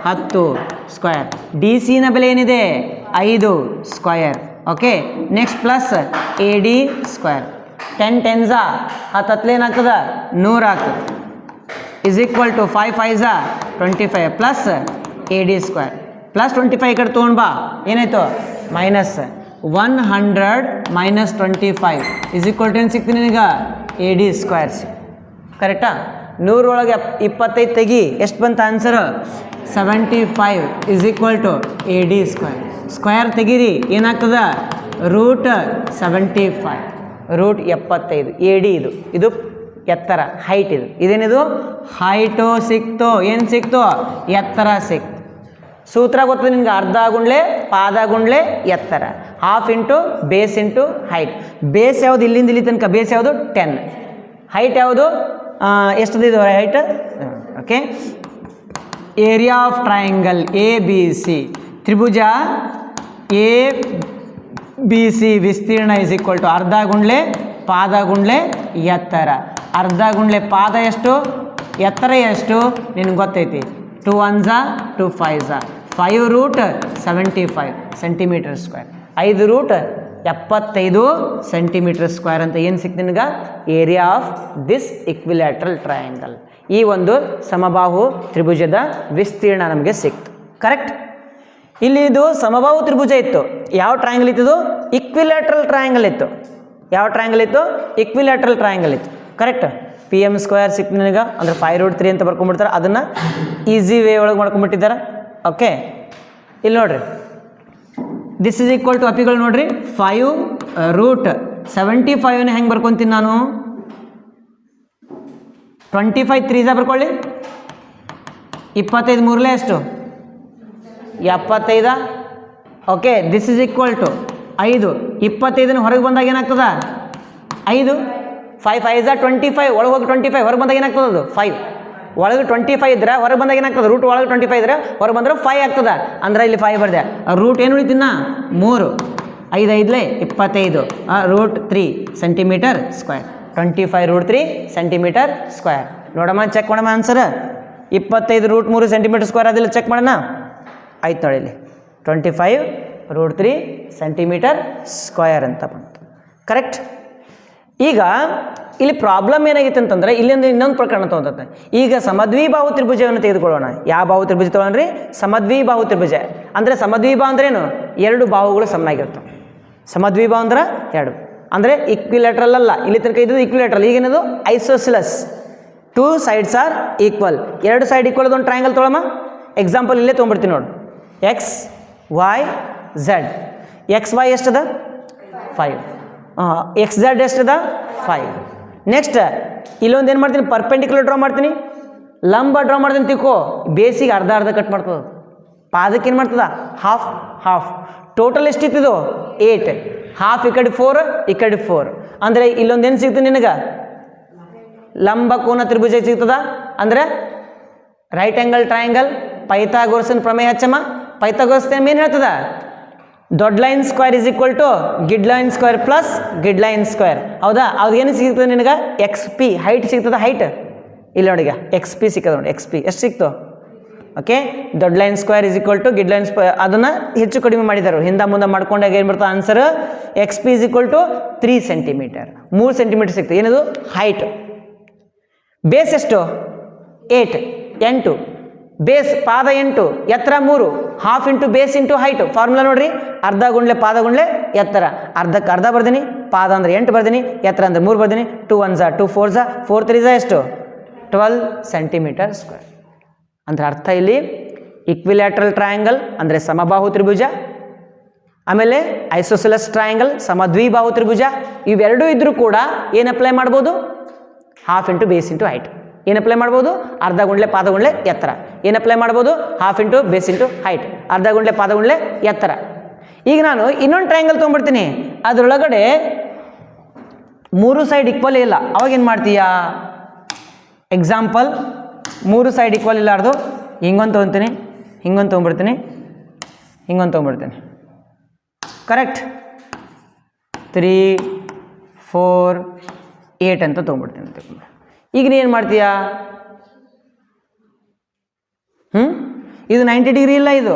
10 ಸ್ಕ್ವೇರ್. DC ನ ಬೆಲೆ ಏನಿದೆ? 5 square. Okay, next plus AD square. 10 10s 10 ಏನಾಗ್ತದೆ? 100 ಆಗ್ತದೆ. Is equal to 5 5s 25 plus AD square plus 25 ಈ ಕಡೆ ತೊಗೊಂಡು ಬಾ. ಏನಾಯ್ತು? Minus 100 minus 25 is equal to ಏನು ಸಿಗ್ತೀನಿ ನಿನಗ? AD square. ಕರೆಕ್ಟಾ? 100 ಒಳಗೆ 25 ತೆಗಿ, ಎಷ್ಟು ಬಂತ answer? 75 is equal to AD square. Square ತೆಗೀರಿ, ಏನಾಗ್ತದ? Root 75 root 75. AD ಇದು ಎತ್ತರ, ಹೈಟ್. ಇದೇನಿದು? ಹೈಟು ಸಿಕ್ತು. ಏನು ಸಿಕ್ತು? ಎತ್ತರ ಸಿಕ್ತು. ಸೂತ್ರ ಗೊತ್ತು ನಿಮ್ಗೆ? ಅರ್ಧ ಗುಂಡ್ಲೆ ಪಾದ ಗುಂಡ್ಲೆ ಎತ್ತರ, half into base into height. Base ಯಾವುದು? ಇಲ್ಲಿಂದ ಇಲ್ಲಿ ತನಕ ಬೇಸ್ ಯಾವುದು? 10. ಹೈಟ್ ಯಾವುದು? ಎಷ್ಟದಿದೆ height? Okay, area of triangle ABC, ತ್ರಿಭುಜ ABC ವಿಸ್ತೀರ್ಣ ಇಸ್ ಈಕ್ವಲ್ ಟು ಅರ್ಧ ಗುಂಡ್ಲೆ ಪಾದ ಗುಂಡ್ಲೆ ಎತ್ತರ. ಅರ್ಧ ಗುಂಡ್ಲೆ ಪಾದ ಎಷ್ಟು, ಎತ್ತರ ಎಷ್ಟು ನಿನಗೆ ಗೊತ್ತೈತಿ? 2 1s 2 5s 5 root 75 centimetre square. 5 root 75 centimetre square ಅಂತ ಏನು ಸಿಕ್ತು ನಿನಗೆ? Area of this equilateral triangle. ಈ ಒಂದು ಸಮಬಾಹು ತ್ರಿಭುಜದ ವಿಸ್ತೀರ್ಣ ನಮಗೆ ಸಿಕ್ತು. ಕರೆಕ್ಟ್? ಇಲ್ಲಿ ಇದು ಸಮಬಾಹು ತ್ರಿಭುಜ ಇತ್ತು. ಯಾವ ಟ್ರಯಾಂಗಲ್ ಇತ್ತು? ಇಕ್ವಿಲ್ಯಾಟ್ರಲ್ ಟ್ರಯಾಂಗಲ್ ಇತ್ತು. ಯಾವ ಟ್ರಯಾಂಗಲ್ ಇತ್ತು? ಇಕ್ವಿಲ್ಯಾಟ್ರಲ್ ಟ್ರಯಾಂಗಲ್ ಇತ್ತು. ಕರೆಕ್ಟ್? PM ಸ್ಕ್ವೇರ್ ಸಿಕ್ತು ನಿನಗೆ, ಅಂದರೆ 5 ರೂಟ್ 3 ಅಂತ ಬರ್ಕೊಂಡ್ಬಿಡ್ತಾರೆ. ಅದನ್ನು ಈಸಿ ವೇ ಒಳಗೆ ಮಾಡ್ಕೊಂಡ್ಬಿಟ್ಟಿದ್ದಾರೆ. ಓಕೆ, ಇಲ್ಲಿ ನೋಡ್ರಿ, ದಿಸ್ ಇಸ್ ಈಕ್ವಲ್ ಟು ಅಪಿಗಳು ನೋಡ್ರಿ 5 ರೂಟ್ 75 ಹೆಂಗೆ ಬರ್ಕೊತೀನಿ ನಾನು? 25 3s ಬರ್ಕೊಳ್ಳಿ. 25 3 ಎಷ್ಟು? 75. Okay, this is equal to 5. 25 ಹೊರಗೆ ಬಂದಾಗ ಏನಾಗ್ತದ? 5 5 5s 25. ಒಳಗೆ ಹೋಗಿ 25 ಹೊರಗೆ ಬಂದಾಗ ಏನಾಗ್ತದೆ? ಅದು 5. ಒಳಗೆ 25 ಇದ್ರೆ ಹೊರಗೆ ಬಂದಾಗ ಏನಾಗ್ತದೆ? ರೂಟ್ ಒಳಗೆ 25 ಇದ್ರೆ ಹೊರಗೆ ಬಂದ್ರೆ 5 ಆಗ್ತದೆ. ಅಂದ್ರೆ ಇಲ್ಲಿ 5 ಬರ್ದೆ. ರೂಟ್ ಏನು ಉಳಿತಿನ್ನ? 3. 5 5 25 root 3 centimetre square. 25 root 3 centimetre square. ನೋಡಮ್ಮ, ಚೆಕ್ ಮಾಡಮ್ಮ ಆನ್ಸರ್. 25 ರೂಟ್ 3 ಸೆಂಟಿಮೀಟರ್ ಸ್ಕ್ವೇರ್ ಅದಿಲ್ಲ, ಚೆಕ್ ಮಾಡೋಣ. ಆಯ್ತು ನೋಡಿ, ಇಲ್ಲಿ 25 ರೂಟ್ 3 ಸೆಂಟಿಮೀಟರ್ ಸ್ಕ್ವೇರ್ ಅಂತ ಬಂತು. ಕರೆಕ್ಟ್? ಈಗ ಇಲ್ಲಿ ಪ್ರಾಬ್ಲಮ್ ಏನಾಗಿತ್ತು ಅಂತಂದರೆ ಇಲ್ಲೊಂದು ಇನ್ನೊಂದು ಪ್ರಕರಣ ತೊಗೊಂತಂತೆ. ಈಗ ಸಮದ್ವಿಬಾಹು ತ್ರಿಭುಜವನ್ನು ತೆಗೆದುಕೊಳ್ಳೋಣ. ಯಾವ ಬಾಹು ತ್ರಿಭುಜ ತೊಗೊಳ್ರಿ? ಸಮದ್ವಿಬಾಹು ತ್ರಿಭುಜ. ಅಂದರೆ ಸಮದ್ವಿಬಾಹು ಅಂದ್ರೇನು? 2 ಬಾಹುಗಳು ಸಮನಾಗಿರ್ತವೆ. ಸಮದ್ವಿಬಾಹು ಅಂದ್ರೆ 2. ಅಂದರೆ ಇಕ್ವಿಲ್ಯಾಟ್ರಲ್ ಅಲ್ಲ, ಇಲ್ಲಿ ತನಕ ಇದು ಇಕ್ವಿಲ್ಯಾಟ್ರಲ್. ಈಗೇನದು isosceles. 2 sides are equal. 2 side equal ಒಂದು ಟ್ರಯಾಂಗಲ್ ತೊಗೊಳಮ್ಮ. ಎಕ್ಸಾಂಪಲ್ ಇಲ್ಲೇ ತೊಗೊಂಡ್ಬಿಡ್ತೀನಿ ನೋಡು. X Y Z. X Y ಎಷ್ಟದ 5, ಎಕ್ಸ್ ಝೆಡ್ ಎಷ್ಟದ 5. ನೆಕ್ಸ್ಟ್ ಇಲ್ಲೊಂದು ಏನು ಮಾಡ್ತೀನಿ, ಪರ್ಪೆಂಡಿಕ್ಯುಲರ್ ಡ್ರಾ ಮಾಡ್ತೀನಿ, ಲಂಬ ಡ್ರಾ ಮಾಡ್ತೀನಿ ತಿಳ್ಕೋ. ಬೇಸಿಗೆ ಅರ್ಧ ಅರ್ಧ ಕಟ್ ಮಾಡ್ತದ, ಪಾದಕ್ಕೆ ಏನು ಮಾಡ್ತದ ಹಾಫ್ ಹಾಫ್. ಟೋಟಲ್ ಎಷ್ಟಿತ್ತಿದು 8, ಹಾಫ್ ಈ ಕಡೆ 4 ಈ ಕಡೆ 4. ಅಂದರೆ ಇಲ್ಲೊಂದು ಏನು ಸಿಗ್ತದೆ ನಿನಗೆ, ಲಂಬ ಕೋನ ತ್ರಿಭುಜ ಸಿಗ್ತದ. ಅಂದರೆ ರೈಟ್ ಆ್ಯಂಗಲ್ ಟ್ರಯಾಂಗಲ್. ಪೈಥಾಗೋರಸನ ಪ್ರಮೇಯ ಹಚ್ಚಮ್ಮ. ಪೈಥಾಗೋರಸ್ ಏನು ಹೇಳ್ತದ, ದೊಡ್ಡ line square is equal to ಗಿಡ್ ಲೈನ್ ಸ್ಕ್ವೇರ್ ಪ್ಲಸ್ ಗಿಡ್ ಲೈನ್ ಸ್ಕ್ವೇರ್. ಹೌದಾ, ಅದು ಏನು ಸಿಗ್ತದೆ ನಿನಗೆ, ಎಕ್ಸ್ ಪಿ ಹೈಟ್ ಸಿಗ್ತದ. ಹೈಟ್ ಇಲ್ಲ ನೋಡಿ, ಈಗ ಎಕ್ಸ್ ಪಿ ಸಿಕ್ಕದ ನೋಡಿ. ಎಕ್ಸ್ ಪಿ ಎಷ್ಟು ಸಿಕ್ತು, ಓಕೆ. ದೊಡ್ಡ line square is equal to ಗಿಡ್ ಲೈನ್ ಸ್ಕ್ವೇರ್. ಅದನ್ನು ಹೆಚ್ಚು ಕಡಿಮೆ ಮಾಡಿದರು, ಹಿಂದೆ ಮುಂದೆ ಮಾಡ್ಕೊಂಡಾಗ ಏನು ಬರ್ತದೆ answer, X P is equal to 3 centimetre. 3 centimetre ಸಿಗ್ತದೆ. ಏನದು ಹೈಟ್. ಬೇಸ್ ಎಷ್ಟು 8, 8 ಬೇಸ್, ಪಾದ 8, ಎತ್ತರ 3, half into base into height. Formula ನೋಡ್ರಿ, ಅರ್ಧ ಗುಂಡ್ಲೆ ಪಾದ ಗುಂಡ್ಲೆ ಎತ್ತರ. ಅರ್ಧಕ್ಕೆ ಅರ್ಧ ಬರ್ದೀನಿ, ಪಾದ ಅಂದ್ರೆ 8 ಬರ್ದೀನಿ, ಎತ್ತರ ಅಂದ್ರೆ 3 ಬರ್ದೀನಿ. 2 1 2 4 4 3 ಎಷ್ಟು 12 ಸೆಂಟಿಮೀಟರ್ ಸ್ಕ್ವೇರ್. ಅಂದ್ರೆ ಅರ್ಥ ಇಲ್ಲಿ ಇಕ್ವಿಲ್ಯಾಟ್ರಲ್ ಟ್ರಯಾಂಗಲ್ ಅಂದರೆ ಸಮಬಾಹು ತ್ರಿಭುಜ, ಆಮೇಲೆ ಐಸೋಸಿಲಸ್ ಟ್ರಯಾಂಗಲ್ ಸಮದ್ವಿಬಾಹು ತ್ರಿಭುಜ. ಇವೆರಡೂ ಇದ್ರೂ ಕೂಡ ಏನು ಅಪ್ಲೈ ಮಾಡ್ಬೋದು, half into base into height. ಏನು ಅಪ್ಲೈ ಮಾಡ್ಬೋದು, ಅರ್ಧ ಗುಂಡ್ಲೆ ಪಾದ ಗುಂಡ್ಲೆ ಎತ್ತರ. ಏನು ಅಪ್ಲೈ ಮಾಡ್ಬೋದು, half into base into height, ಅರ್ಧ ಗುಂಡ್ಲೆ ಪಾದ ಗುಂಡ್ಲೆ ಎತ್ತರ. ಈಗ ನಾನು ಇನ್ನೊಂದು ಟ್ರಯಾಂಗಲ್ ತೊಗೊಂಡ್ಬಿಡ್ತೀನಿ, ಅದರೊಳಗಡೆ 3 ಸೈಡ್ ಈಕ್ವಲ್ ಇಲ್ಲ. ಅವಾಗ ಏನು ಮಾಡ್ತೀಯಾ, ಎಕ್ಸಾಂಪಲ್ 3 ಸೈಡ್ ಈಕ್ವಲ್ ಇಲ್ಲಾರ್ದು ಹಿಂಗೊಂದು ತೊಗೊತೀನಿ, ಹಿಂಗೊಂದು ತೊಗೊಂಡ್ಬಿಡ್ತೀನಿ, ಹಿಂಗೊಂದು ತೊಗೊಂಡ್ಬಿಡ್ತೀನಿ. ಕರೆಕ್ಟ್. 3 4 8 ಅಂತ ತೊಗೊಂಡ್ಬಿಡ್ತೀನಿ. ಈಗ ನೀನು ಏನು ಮಾಡ್ತೀಯಾ, ಇದು 90 ಡಿಗ್ರಿ ಇಲ್ಲ, ಇದು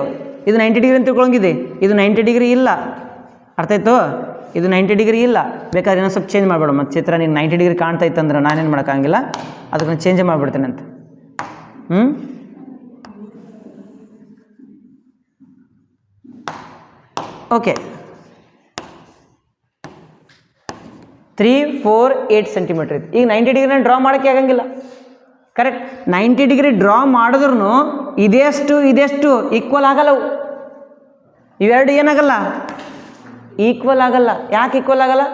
90 ಡಿಗ್ರಿ ಅಂತ ತಿಳ್ಕೊಳಂಗಿದೆ. ಇದು 90 ಡಿಗ್ರಿ ಇಲ್ಲ, ಅರ್ಥ ಆಯ್ತು. ಇದು 90 ಡಿಗ್ರಿ ಇಲ್ಲ. ಬೇಕಾದ್ರೆ ಇನ್ನೊಂದು ಸ್ವಲ್ಪ ಚೇಂಜ್ ಮಾಡಿಬಿಡು. ಮತ್ತು ಚಿತ್ರ ನೀನು 90 ಡಿಗ್ರಿ ಕಾಣ್ತಾ ಇತ್ತಂದ್ರೆ ನಾನೇನು ಮಾಡೋಕ್ಕಾಗಿಲ್ಲ, ಅದಕ್ಕೆ ನಾನು ಚೇಂಜೇ ಮಾಡಿಬಿಡ್ತೀನಿ ಅಂತ. ಓಕೆ. 3 4 8 ಸೆಂಟಿಮೀಟರ್ ಇತ್ತು. ಈಗ 90 ಡಿಗ್ರಿನ ಡ್ರಾ ಮಾಡೋಕ್ಕೆ ಆಗಂಗಿಲ್ಲ. ಕರೆಕ್ಟ್. 90 ಡಿಗ್ರಿ ಡ್ರಾ ಮಾಡಿದ್ರೂ ಇದೆಷ್ಟು ಈಕ್ವಲ್ ಆಗಲ್ಲವು. ಇವೆರಡು ಏನಾಗಲ್ಲ, ಈಕ್ವಲ್ ಆಗಲ್ಲ. ಯಾಕೆ ಈಕ್ವಲ್ ಆಗಲ್ಲ,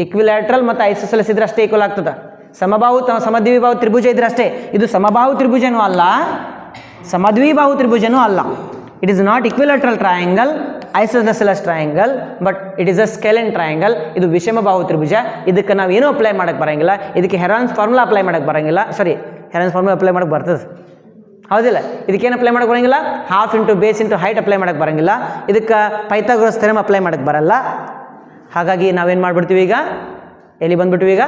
ಇಕ್ವಿಲ್ಯಾಟ್ರಲ್ ಮತ್ತು ಐಸೋಸಿಲಸ್ ಇದ್ರೆ ಅಷ್ಟೇ ಈಕ್ವಲ್ ಆಗ್ತದೆ. ಸಮಬಾಹು ಸಮದ್ವಿಬಾಹು ತ್ರಿಭುಜ ಇದ್ರೆ ಅಷ್ಟೇ. ಇದು ಸಮಬಾಹು ತ್ರಿಭುಜನೂ ಅಲ್ಲ, ಸಮದ್ವಿಬಾಹು ತ್ರಿಭುಜನೂ ಅಲ್ಲ. It is not equilateral triangle, isosceles triangle, but it is a scalene triangle. ಇದು ವಿಷಮಬಾಹು ತ್ರಿಭುಜ. ಇದಕ್ಕೆ ನಾವು ಏನೂ ಅಪ್ಲೈ ಮಾಡೋಕ್ಕೆ ಬರೋಂಗಿಲ್ಲ. ಇದಕ್ಕೆ ಹೆರಾನ್ಸ್ ಫಾರ್ಮುಲಾ ಅಪ್ಲೈ ಮಾಡೋಕ್ಕೆ ಬರೋಂಗಿಲ್ಲ. ಹೆರಾನ್ಸ್ ಫಾರ್ಮುಲಾ ಅಪ್ಲೈ ಮಾಡೋಕ್ಕೆ ಬರ್ತದೆ, ಹೌದಿಲ್ಲ. ಇದಕ್ಕೇನು ಅಪ್ಲೈ ಮಾಡೋಕ್ಕೆ ಬರೋಂಗಿಲ್ಲ, half into base into height apply ಮಾಡೋಕ್ಕೆ ಬರೋಂಗಿಲ್ಲ. ಇದಕ್ಕೆ ಪೈಥಾಗೋರಸ್ ಥಿಯರಮ್ ಅಪ್ಲೈ ಮಾಡೋಕ್ಕೆ ಬರಲ್ಲ. ಹಾಗಾಗಿ ನಾವೇನು ಮಾಡಿಬಿಡ್ತೀವಿ, ಈಗ ಎಲ್ಲಿ ಬಂದುಬಿಟ್ವಿ, ಈಗ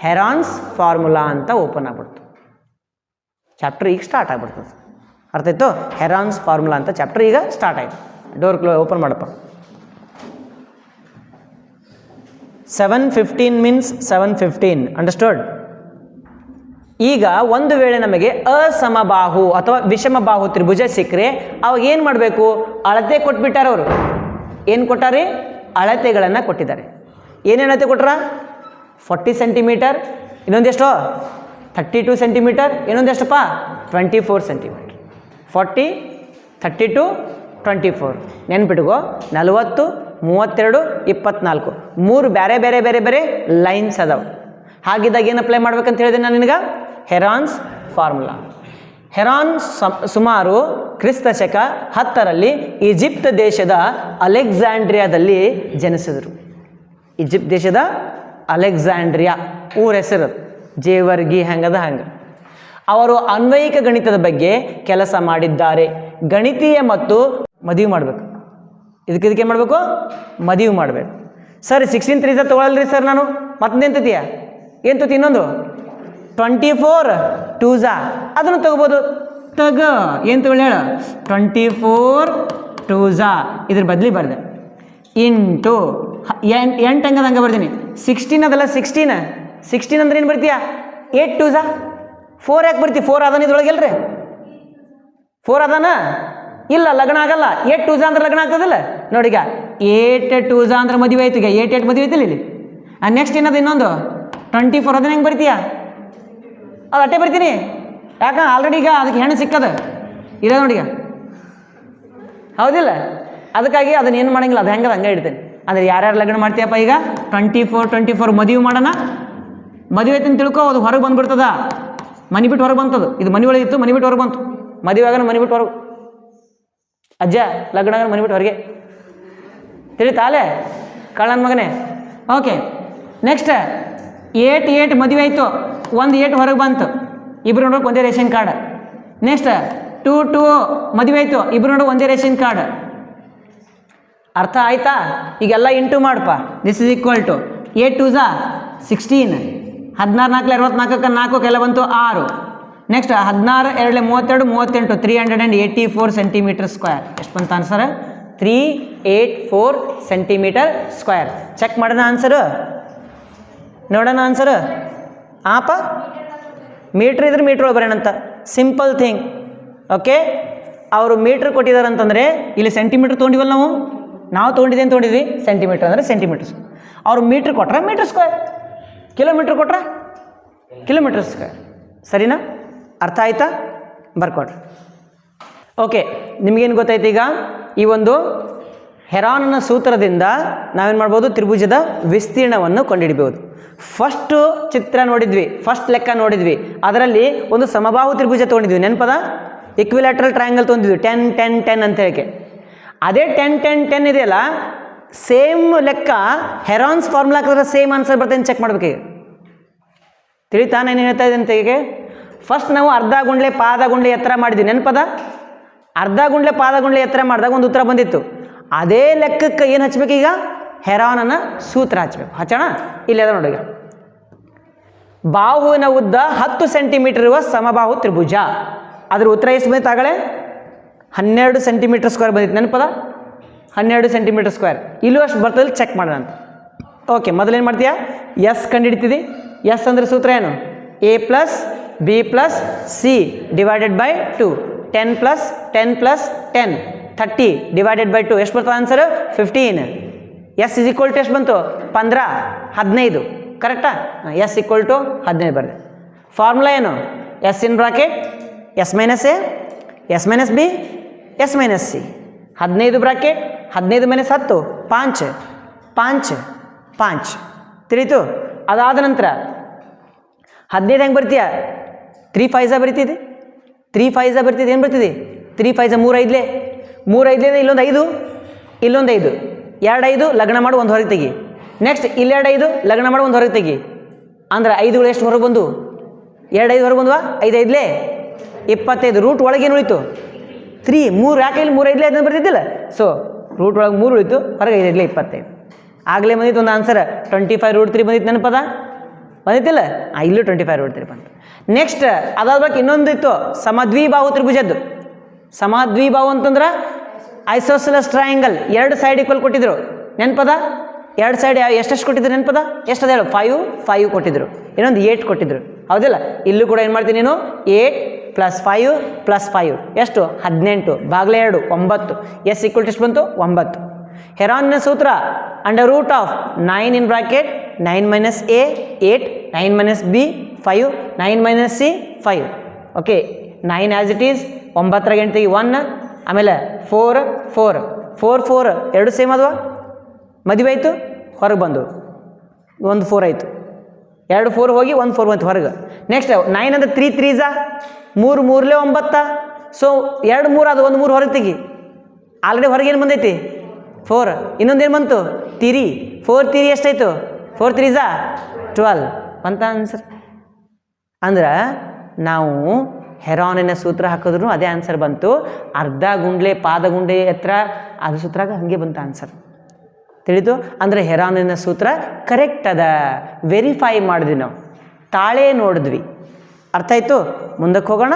ಹೆರಾನ್ಸ್ ಫಾರ್ಮುಲಾ ಅಂತ ಓಪನ್ ಆಗ್ಬಿಡ್ತು. ಚಾಪ್ಟರ್ ಈಗ ಸ್ಟಾರ್ಟ್ ಆಗ್ಬಿಡ್ತದೆ. ಅರ್ಥ ಆಯ್ತು. ಹೆರಾನ್ಸ್ ಫಾರ್ಮುಲಾ ಅಂತ ಚಾಪ್ಟರ್ ಈಗ ಸ್ಟಾರ್ಟ್ ಆಯಿತು. ಡೋರ್ ಓಪನ್ ಮಾಡಪ್ಪ. 7:15 ಮೀನ್ಸ್ 7:15. ಅಂಡರ್ಸ್ಟುಡ್. ಈಗ ಒಂದು ವೇಳೆ ನಮಗೆ ಅಸಮಬಾಹು ಅಥವಾ ವಿಷಮಬಾಹು ತ್ರಿಭುಜ ಸಿಕ್ಕರೆ ಅವಾಗ ಏನು ಮಾಡಬೇಕು, ಅಳತೆ ಕೊಟ್ಬಿಟ್ಟಾರೆ ಅವರು. ಏನು ಕೊಟ್ಟಾರೆ, ಅಳತೆಗಳನ್ನು ಕೊಟ್ಟಿದ್ದಾರೆ. ಏನೇನು ಅಳತೆ ಕೊಟ್ರ, 40 ಸೆಂಟಿಮೀಟರ್, ಇನ್ನೊಂದೆಷ್ಟು 32 ಸೆಂಟಿಮೀಟರ್, ಇನ್ನೊಂದೆಷ್ಟಪ್ಪ 24 ಸೆಂಟಿಮೀಟರ್. 40 32 24. ನೆನ್ಪಿಟ್ಕೋ, 40 32 24 3 ಬೇರೆ ಬೇರೆ ಬೇರೆ ಬೇರೆ ಲೈನ್ಸ್ ಅದಾವೆ. ಹಾಗಿದ್ದಾಗ ಏನು ಅಪ್ಲೈ ಮಾಡ್ಬೇಕಂತ ಹೇಳಿದೆ ನಾನು ನಿನಗೆ, ಹೆರಾನ್ಸ್ ಫಾರ್ಮುಲಾ. ಹೆರಾನ್ ಸುಮಾರು ಕ್ರಿಸ್ತಶಕ 10ರಲ್ಲಿ ಈಜಿಪ್ಟ್ ದೇಶದ ಅಲೆಕ್ಸಾಂಡ್ರಿಯಾದಲ್ಲಿ ಜನಿಸಿದರು. ಈಜಿಪ್ಟ್ ದೇಶದ ಅಲೆಕ್ಸಾಂಡ್ರಿಯಾ ಊರ ಹೆಸರು, ಜೇವರ್ಗಿ ಹಂಗದ ಹಂಗೆ. ಅವರು ಅನ್ವಯಿಕ ಗಣಿತದ ಬಗ್ಗೆ ಕೆಲಸ ಮಾಡಿದ್ದಾರೆ. ಗಣಿತೀಯ ಮತ್ತು ಮದುವೆ ಮಾಡಬೇಕು. ಇದಕ್ಕೆ ಮಾಡಬೇಕು, ಮದುವೆ ಮಾಡಬೇಕು. ಸರ್ 16 3 ತೊಗೊಳಲ್ರಿ ಸರ್ ನಾನು, ಮತ್ತೇನು ತತೀಯ, ಏನು ತತಿ, ಇನ್ನೊಂದು 24 2 ಅದನ್ನು ತಗೋಬೋದು. ಏನು ತಗೊಳ್ಳಿ ಹೇಳ, 24 2 ಇದ್ರ ಬದಲಿ ಬರ್ದೆ ಇಂಟು 8 ಹಂಗೆ ಬರ್ತೀನಿ. 16 ಅದಲ್ಲ, 16 ಅಂದ್ರೆ ಏನು ಬರ್ತೀಯ, 8 2 4 ಯಾಕೆ ಬರ್ತೀವಿ, 4 ಅದಾನ ಇದ್ರೊಳಗೆಲ್ರಿ, 4 ಅದಾನ ಇಲ್ಲ, ಲಗ್ನ ಆಗಲ್ಲ. 8 2 ಅಂದ್ರೆ ಲಗ್ನ ಆಗ್ತದಲ್ಲ. ನೋಡಿಗ 8 2 ಅಂದ್ರೆ ಮದುವೆ ಆಯ್ತು. ಈಗ 8 8 ಮದುವೆ ಐತಿಲ್ಲ ಇಲ್ಲಿ. ನೆಕ್ಸ್ಟ್ ಏನದು ಇನ್ನೊಂದು 24 ಅದನ್ನ ಹೆಂಗೆ ಬರ್ತೀಯಾ? ಅದು ಅಟ್ಟೆ ಬರ್ತೀನಿ. ಯಾಕೆ ಆಲ್ರೆಡಿ ಈಗ ಅದಕ್ಕೆ ಹೆಣ್ಣು ಸಿಕ್ಕದ ಇಲ್ಲ ನೋಡಿ ಈಗ, ಹೌದಿಲ್ಲ? ಅದಕ್ಕಾಗಿ ಅದನ್ನ ಏನು ಮಾಡಂಗಿಲ್ಲ, ಅದು ಹೆಂಗೆ ಹಂಗೆ ಇಡ್ತೇನೆ. ಅಂದರೆ ಯಾರ್ಯಾರು ಲಗ್ನ ಮಾಡ್ತೀಯಪ್ಪ ಈಗ 24 ಮದುವೆ ಮಾಡೋಣ. ಮದುವೆ ಐತೆ ಅಂತ ತಿಳ್ಕೊ, ಅದು ಹೊರಗೆ ಬಂದುಬಿಡ್ತದ. ಮನೆ ಬಿಟ್ಟು ಹೊರಗೆ ಬಂತದು. ಇದು ಮನೆ ಒಳಗೆ ಇತ್ತು, ಮನೆ ಬಿಟ್ಟು ಹೊರಗೆ ಬಂತು. ಮದುವೆ ಆಗೋಣ ಮನೆ ಬಿಟ್ಟು ಹೊರಗೆ, ಅಜ್ಜ ಲಗ್ನ ಆಗೋಣ ಮನೆ ಬಿಟ್ಟು ಹೊರಗೆ. ತಿಳಿತಾಲೆ ಕಳ್ಳನ ಮಗನೇ. ಓಕೆ, ನೆಕ್ಸ್ಟ್ 8 8 ಮದುವೆ ಆಯಿತು, 1 8 ಹೊರಗೆ ಬಂತು, ಇಬ್ರು ನೋಡೋಕೆ ಒಂದೇ ರೇಷನ್ ಕಾರ್ಡ್. ನೆಕ್ಸ್ಟ್ 2 2 ಮದುವೆ ಆಯಿತು, ಇಬ್ರು ನೋಡೋಕೆ ಒಂದೇ ರೇಷನ್ ಕಾರ್ಡ್. ಅರ್ಥ ಆಯ್ತಾ? ಈಗೆಲ್ಲ ಇಂಟು ಮಾಡಪ್ಪ. ದಿಸ್ ಇಸ್ ಈಕ್ವಲ್ ಟು 8 2 16, 16 4 64 4 ಎಲ್ಲ ಬಂತು 6. Next 16 2 32 38 384 centimetre square. ಎಷ್ಟು ಬಂತು ಆನ್ಸರ್? 384 centimetre square. ಚೆಕ್ ಮಾಡೋಣ ಆನ್ಸರು, ನೋಡೋಣ ಆನ್ಸರು. ಆಪ ಮೀಟ್ರ್ ಇದ್ರೆ ಮೀಟ್ರ್ ಒಳಗೆ ಬರೋಣಂತ, ಸಿಂಪಲ್ ಥಿಂಗ್. ಓಕೆ, ಅವರು ಮೀಟ್ರ್ ಕೊಟ್ಟಿದ್ದಾರೆ ಅಂತಂದರೆ ಇಲ್ಲಿ ಸೆಂಟಿಮೀಟ್ರ್ ತೊಗೊಂಡಿವಲ್ಲ ನಾವು ತೊಗೊಂಡಿದ್ದೆ ಅಂತ ತೊಗೊಂಡಿದ್ವಿ. ಸೆಂಟಿಮೀಟ್ರ್ ಅಂದರೆ ಸೆಂಟಿಮೀಟರ್ಸ್. ಅವರು ಮೀಟ್ರ್ ಕೊಟ್ರೆ ಮೀಟ್ರ್ ಸ್ಕ್ವೇರ್, ಕಿಲೋಮೀಟ್ರ್ ಕೊಟ್ರೆ ಕಿಲೋಮೀಟರ್ ಸ್ಕ್ವೇರ್. ಸರಿನಾ? ಅರ್ಥ ಆಯ್ತಾ? ಬರ್ಕೊಡ್ರಿ. ಓಕೆ, ನಿಮಗೇನು ಗೊತ್ತಾಯ್ತು ಈಗ? ಈ ಒಂದು ಹೆರಾನನ ಸೂತ್ರದಿಂದ ನಾವೇನು ಮಾಡ್ಬೋದು? ತ್ರಿಭುಜದ ವಿಸ್ತೀರ್ಣವನ್ನು ಕಂಡುಹಿಡಿಬೋದು. ಫಸ್ಟು ಚಿತ್ರ ನೋಡಿದ್ವಿ, ಫಸ್ಟ್ ಲೆಕ್ಕ ನೋಡಿದ್ವಿ, ಅದರಲ್ಲಿ ಒಂದು ಸಮಬಾಹು ತ್ರಿಭುಜ ತೊಗೊಂಡಿದ್ವಿ. ನೆನಪದ? ಇಕ್ವಿಲ್ಯಾಟ್ರಲ್ ಟ್ರಯಾಂಗಲ್ ತೊಗೊಂಡಿದ್ವಿ 10 10 10 ಅಂತ ಹೇಳಿ. ಅದೇ 10 10 10 ಇದೆಯಲ್ಲ, ಸೇಮ್ ಲೆಕ್ಕ ಹೆರಾನ್ಸ್ ಫಾರ್ಮುಲಾ ಹಾಕಿದ್ರೆ ಸೇಮ್ ಆನ್ಸರ್ ಬರ್ತೇನೆ. ಚೆಕ್ ಮಾಡ್ಬೇಕೀಗ. ತಿಳಿತಾ ನಾನು ಹೇಳ್ತಾ ಇದ್ದೀನಿ ಅಂತ? ಈಗ ಫಸ್ಟ್ ನಾವು ಅರ್ಧ ಗುಂಡ್ಲೆ ಪಾದ ಗುಂಡ್ಲೆ ಎತ್ತರ ಮಾಡಿದ್ವಿ. ನೆನಪದ? ಅರ್ಧ ಗುಂಡ್ಲೆ ಪಾದ ಗುಂಡ್ಲೆ ಎತ್ತರ ಮಾಡಿದಾಗ ಒಂದು ಉತ್ತರ ಬಂದಿತ್ತು. ಅದೇ ಲೆಕ್ಕಕ್ಕೆ ಏನು ಹಚ್ಬೇಕು ಈಗ? ಹೆರಾನನ ಸೂತ್ರ ಹಚ್ಬೇಕು. ಹಚ್ಚೋಣ. ಇಲ್ಲಿ ಅದ ನೋಡಿ, ಈಗ ಬಾಹುವಿನ ಉದ್ದ 10 ಸೆಂಟಿಮೀಟರ್ ಇರುವ ಸಮಬಾಹು ತ್ರಿಭುಜ. ಅದ್ರ ಉತ್ತರ ಎಷ್ಟು ಬಂದಿತ್ತು? ಆಗಲೇ 12 ಸೆಂಟಿಮೀಟರ್ ಸ್ಕ್ವೇರ್ ಬಂದಿತ್ತು. ನೆನಪದ? 12 ಸೆಂಟಿಮೀಟರ್ ಸ್ಕ್ವೇರ್. ಇಲ್ಲೂ ಅಷ್ಟು ಬರ್ತದಲ್ಲಿ ಚೆಕ್ ಮಾಡೋಣ ಅಂತ. ಓಕೆ, ಮೊದಲೇನು ಮಾಡ್ತೀಯಾ? ಎಸ್ ಕಂಡುಹಿಡಿತೀವಿ. ಎಸ್ ಅಂದರೆ ಸೂತ್ರ ಏನು? a plus B plus C divided by 2. 10 plus 10 plus 10 30 divided by 2. ಎಷ್ಟು ಬರ್ತದೆ answer? 15. S is equal to ಎಷ್ಟು ಬಂತು? 15 15. ಕರೆಕ್ಟಾ? ಎಸ್ ಈಕ್ವಲ್ ಟು 15 ಬರ್ತದೆ. ಫಾರ್ಮುಲಾ ಏನು? S in bracket S minus A, S minus B, S minus C. 15 bracket 15 minus 10 5 5 5. ತಿಳಿತು? ಅದಾದ ನಂತರ 15 ಹೆಂಗೆ ಬರ್ತೀಯ? 3 5 ಬರೀತಿದೆ, 3 5 ಬರ್ತಿದೆ. ಏನು ಬರ್ತಿದೆ? 3 5 3 5 3 5 ಇಲ್ಲೊಂದು 5 ಇಲ್ಲೊಂದು 5 2 5 ಲಗ್ನ ಮಾಡಿ ಒಂದು ಹೊರಗೆ ತೆಗಿ. ನೆಕ್ಸ್ಟ್ ಇಲ್ಲಿ 2 5 ಲಗ್ನ ಮಾಡಿ ಒಂದು ಹೊರಗೆ ತೆಗಿ. ಅಂದ್ರೆ 5ಗಳು ಎಷ್ಟು ಹೊರಗೆ ಬಂದು? 2 5 ಹೊರಗೆ ಬಂದ್ವಾ? 5 5 25. ರೂಟ್ ಒಳಗೆ ಏನು ಉಳಿತು? 3 3. ಯಾಕೆ ಇಲ್ಲಿ 3 5 ಅದನ್ನು ಬರ್ತಿದ್ದಿಲ್ಲ? ಸೊ ರೂಟ್ ಒಳಗೆ 3 ಉಳಿತು, ಹೊರಗೆ 5 5 25. ಆಗಲೇ ಬಂದಿತ್ತು ಒಂದು ಆನ್ಸರ್ 25 ರೂಟ್ 3 ಬಂದಿತ್ತು. ನೆನಪದ? ಬಂದಿತ್ತಿಲ್ಲ? ಇಲ್ಲೂ 25 ರೂಟ್ 3 ಬಂತು. ನೆಕ್ಸ್ಟ್ ಅದಾದ್ಬೇಕು ಇನ್ನೊಂದು ಇತ್ತು, ಸಮದ್ವಿಬಾಹು ತ್ರಿಭುಜದ್ದು. ಸಮದ್ವಿಬಾಹು ಅಂತಂದ್ರೆ ಐಸೋಸೆಲಸ್ ಟ್ರಯಾಂಗಲ್. 2 ಸೈಡ್ ಈಕ್ವಲ್ ಕೊಟ್ಟಿದ್ರು. ನೆನಪದ? 2 ಸೈಡ್ ಎಷ್ಟೆಷ್ಟು ಕೊಟ್ಟಿದ್ರು? ನೆನಪದ? ಎಷ್ಟು ಅದ ಹೇಳು? 5 5 ಕೊಟ್ಟಿದ್ರು. ಇನ್ನೊಂದು 8 ಕೊಟ್ಟಿದ್ರು. ಹೌದಿಲ್ಲ? ಇಲ್ಲೂ ಕೂಡ ಏನು ಮಾಡ್ತೀನಿ ನೀನು? 8 ಪ್ಲಸ್ 5 ಪ್ಲಸ್ 5 ಎಷ್ಟು? 18 ಭಾಗಲೇ 2 9. ಎಸ್ ಈಕ್ವಲ್ ಟು ಎಷ್ಟು ಬಂತು? 9. ಹೆರಾನ್ನ ಸೂತ್ರ under root of 9 in bracket 9 minus A 8 9 minus B 5 9 minus C 5. Okay, 9 as it is. 9 ಗಂಟೆಗೆ 1, ಆಮೇಲೆ 4 4 4 4 2 ಸೇಮ್ ಅದ್ವಾ? ಮದುವೆ ಆಯಿತು, ಹೊರಗೆ ಬಂದು ಒಂದು 4 ಆಯಿತು. 2 4 ಹೋಗಿ 1 4 ಬಂತು ಹೊರಗೆ. ನೆಕ್ಸ್ಟ್ 9 ಅಂದರೆ 3 3 3 3 9. ಸೊ 2 3 ಅದು 1 3 ಹೊರಗೆ ತೆಗಿ. ಆಲ್ರೆಡಿ ಹೊರಗೆ ಏನು ಬಂದೈತಿ? 4. ಇನ್ನೊಂದು ಏನು ಬಂತು? 3 4 3 ಎಷ್ಟಾಯಿತು? 4 3 12 ಅಂತ ಆನ್ಸರ್. ಅಂದ್ರೆ ನಾವು ಹೆರಾನಿನ ಸೂತ್ರ ಹಾಕಿದ್ರು ಅದೇ ಆನ್ಸರ್ ಬಂತು. ಅರ್ಧ ಗುಂಡ್ಲೆ ಪಾದ ಗುಂಡ್ಲೆ ಎತ್ತರ ಅದು ಸೂತ್ರಾಗ ಹಾಗೆ ಬಂತು ಆನ್ಸರ್. ತಿಳಿದು? ಅಂದರೆ ಹೆರಾನಿನ ಸೂತ್ರ ಕರೆಕ್ಟ್ ಅದ. ವೆರಿಫೈ ಮಾಡಿದ್ವಿ ನಾವು, ತಾಳೆ ನೋಡಿದ್ವಿ. ಅರ್ಥ ಆಯಿತು? ಮುಂದಕ್ಕೆ ಹೋಗೋಣ.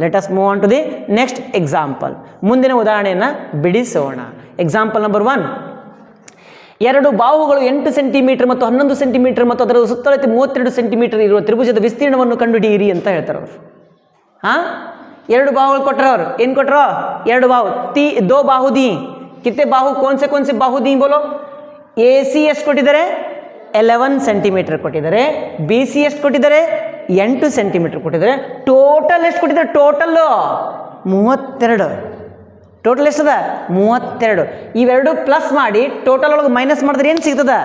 Let us move on to the next example. ಮುಂದಿನ ಉದಾಹರಣೆಯನ್ನು ಬಿಡಿಸೋಣ. Example number 1. 2 ಬಾಹುಗಳು 8 ಸೆಂಟಿಮೀಟರ್ ಮತ್ತು 11 ಸೆಂಟಿಮೀಟರ್ ಮತ್ತು ಅದರ ಸುತ್ತಳತೆ 32 ಸೆಂಟಿಮೀಟರ್ ಇರುವ ತ್ರಿಭುಜದ ವಿಸ್ತೀರ್ಣವನ್ನು ಕಂಡುಹಿಡಿಯಿರಿ ಅಂತ ಹೇಳ್ತಾರೆ ಅವರು. ಹಾಂ, 2 ಬಾಹುಗಳು ಕೊಟ್ಟರೆ ಅವರು ಏನು ಕೊಟ್ಟರು? 2 ಬಾಹು. 2 ಬಾಹು ದಿ कितने बाहु कौन से बाहु दी बोलो ए सी ಎಷ್ಟು ಕೊಟ್ಟಿದ್ದಾರೆ 11 ಸೆಂಟಿಮೀಟರ್ ಕೊಟ್ಟಿದ್ದಾರೆ ಬಿ ಸಿ ಎಷ್ಟು ಕೊಟ್ಟಿದ್ದಾರೆ 8 ಸೆಂಟಿಮೀಟರ್ ಕೊಟ್ಟಿದ್ದಾರೆ ಟೋಟಲ್ ಎಷ್ಟು ಕೊಟ್ಟಿದ್ದಾರೆ ಟೋಟಲ್ಲು 32 ಟೋಟಲ್ ಎಷ್ಟದ 32 ಇವೆರಡು ಪ್ಲಸ್ ಮಾಡಿ ಟೋಟಲ್ ಒಳಗೆ ಮೈನಸ್ ಮಾಡಿದ್ರೆ ಏನು ಸಿಗ್ತದ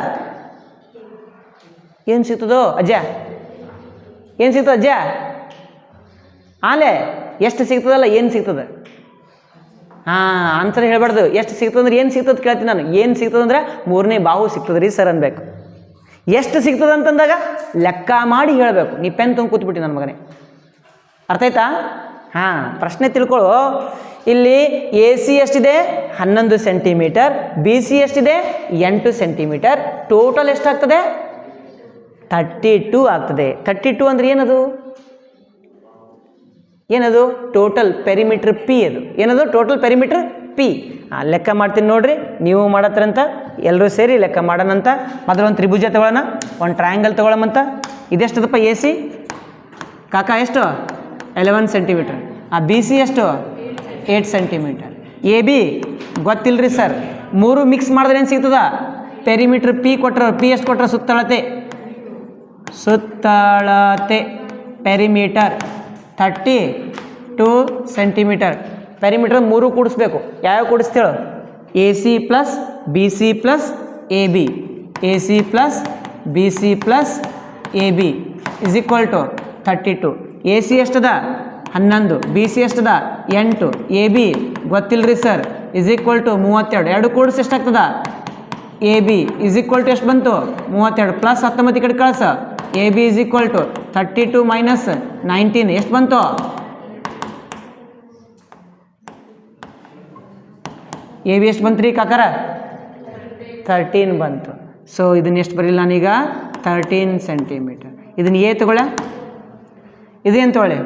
ಏನು ಸಿಗ್ತದೋ ಅಜ್ಜ ಏನು ಸಿಗ್ತದ ಅಜ್ಜ ಆಲೆ ಎಷ್ಟು ಸಿಗ್ತದಲ್ಲ ಏನು ಸಿಗ್ತದೆ ಹಾಂ ಆನ್ಸರ್ ಹೇಳ್ಬಾರ್ದು ಎಷ್ಟು ಸಿಗ್ತದಂದ್ರೆ ಏನು ಸಿಗ್ತದೆ ಕೇಳ್ತೀನಿ ನಾನು ಏನು ಸಿಗ್ತದಂದ್ರೆ ಮೂರನೇ ಬಾಹು ಸಿಗ್ತದೆ ರೀ ಸರ್ ಅನ್ಬೇಕು ಎಷ್ಟು ಸಿಗ್ತದೆ ಅಂತಂದಾಗ ಲೆಕ್ಕ ಮಾಡಿ ಹೇಳಬೇಕು ನೀ ಪೆನ್ ತೊಗೊಂಡು ಕೂತ್ಬಿಟ್ಟು ನನ್ನ ಮಗನೇ ಅರ್ಥ ಆಯ್ತಾ ಹಾಂ ಪ್ರಶ್ನೆ ತಿಳ್ಕೊಳ್ಳು ಇಲ್ಲಿ ಎ ಸಿ ಎಷ್ಟಿದೆ 11 ಸೆಂಟಿಮೀಟರ್ ಬಿ ಸಿ ಎಷ್ಟಿದೆ 8 ಸೆಂಟಿಮೀಟರ್ ಟೋಟಲ್ ಎಷ್ಟಾಗ್ತದೆ 32 ಆಗ್ತದೆ 32 ಅಂದರೆ ಏನದು ಟೋಟಲ್ ಪೆರಿಮೀಟ್ರ್ ಪಿ ಅದು ಏನದು ಟೋಟಲ್ ಪೆರಿಮೀಟ್ರ್ ಪಿ ಲೆಕ್ಕ ಮಾಡ್ತೀನಿ ನೋಡ್ರಿ ನೀವು ಮಾಡತ್ರಂತ ಎಲ್ಲರೂ ಸೇರಿ ಲೆಕ್ಕ ಮಾಡೋಣಂತ ಮೊದಲು ಒಂದು ತ್ರಿಭುಜ ತಗೊಳ್ಳೋಣ ಒಂದು ಟ್ರಯಾಂಗಲ್ ತೊಗೊಳಮಂತ ಇದೆಷ್ಟದಪ್ಪ ಎ ಸಿ ಕಾಕಾ ಎಷ್ಟು 11 ಸೆಂಟಿಮೀಟರ್ ಬಿ ಸಿ ಎಷ್ಟು 8 ಸೆಂಟಿಮೀಟರ್ ಎ ಬಿ ಗೊತ್ತಿಲ್ಲರಿ ಸರ್ ಮೂರು ಮಿಕ್ಸ್ ಮಾಡಿದ್ರೆ ಏನು ಸಿಗ್ತದ ಪೆರಿಮೀಟ್ರ್ ಪಿ ಕೊಟ್ಟರು ಪಿ ಎಷ್ಟು ಕೊಟ್ಟರು ಸುತ್ತಳತೆ ಪೆರಿಮೀಟರ್ 32 ಸೆಂಟಿಮೀಟರ್ ಪೆರಿಮೀಟರ್ ಮೂರು ಕೂಡಿಸ್ಬೇಕು ಯಾವ್ಯಾವ ಕೂಡಿಸ್ತೇಳು A C plus B C plus A B A C plus B C plus A B is equal to 32 A C ಎಷ್ಟದ 11 ಬಿ ಸಿ ಎಷ್ಟದ 8 ಎ ಬಿ ಗೊತ್ತಿಲ್ಲರಿ ಸರ್ ಇಸ್ ಈಕ್ವಲ್ ಟು 32 ಎರಡು ಕೂಡಿಸಿ ಎಷ್ಟಾಗ್ತದ A B is equal to ಎಷ್ಟು ಬಂತು 32 plus 19 ಈ ಕಡೆ ಕಳಿಸ A B is equal to 32 minus 19 ಎಷ್ಟು ಬಂತು ಎ ಬಿ ಎಷ್ಟು ಬಂತು ರೀ ಕಾಕಾರ 13 ಬಂತು ಸೊ ಇದನ್ನ ಎಷ್ಟು ಬರಲಿಲ್ಲ ನಾನೀಗ 13 ಸೆಂಟಿಮೀಟರ್ ಇದನ್ನು ಎ ತಗೊಳ್ಳ ಇದೇನು ತೊಗೊಳ್ಳಿ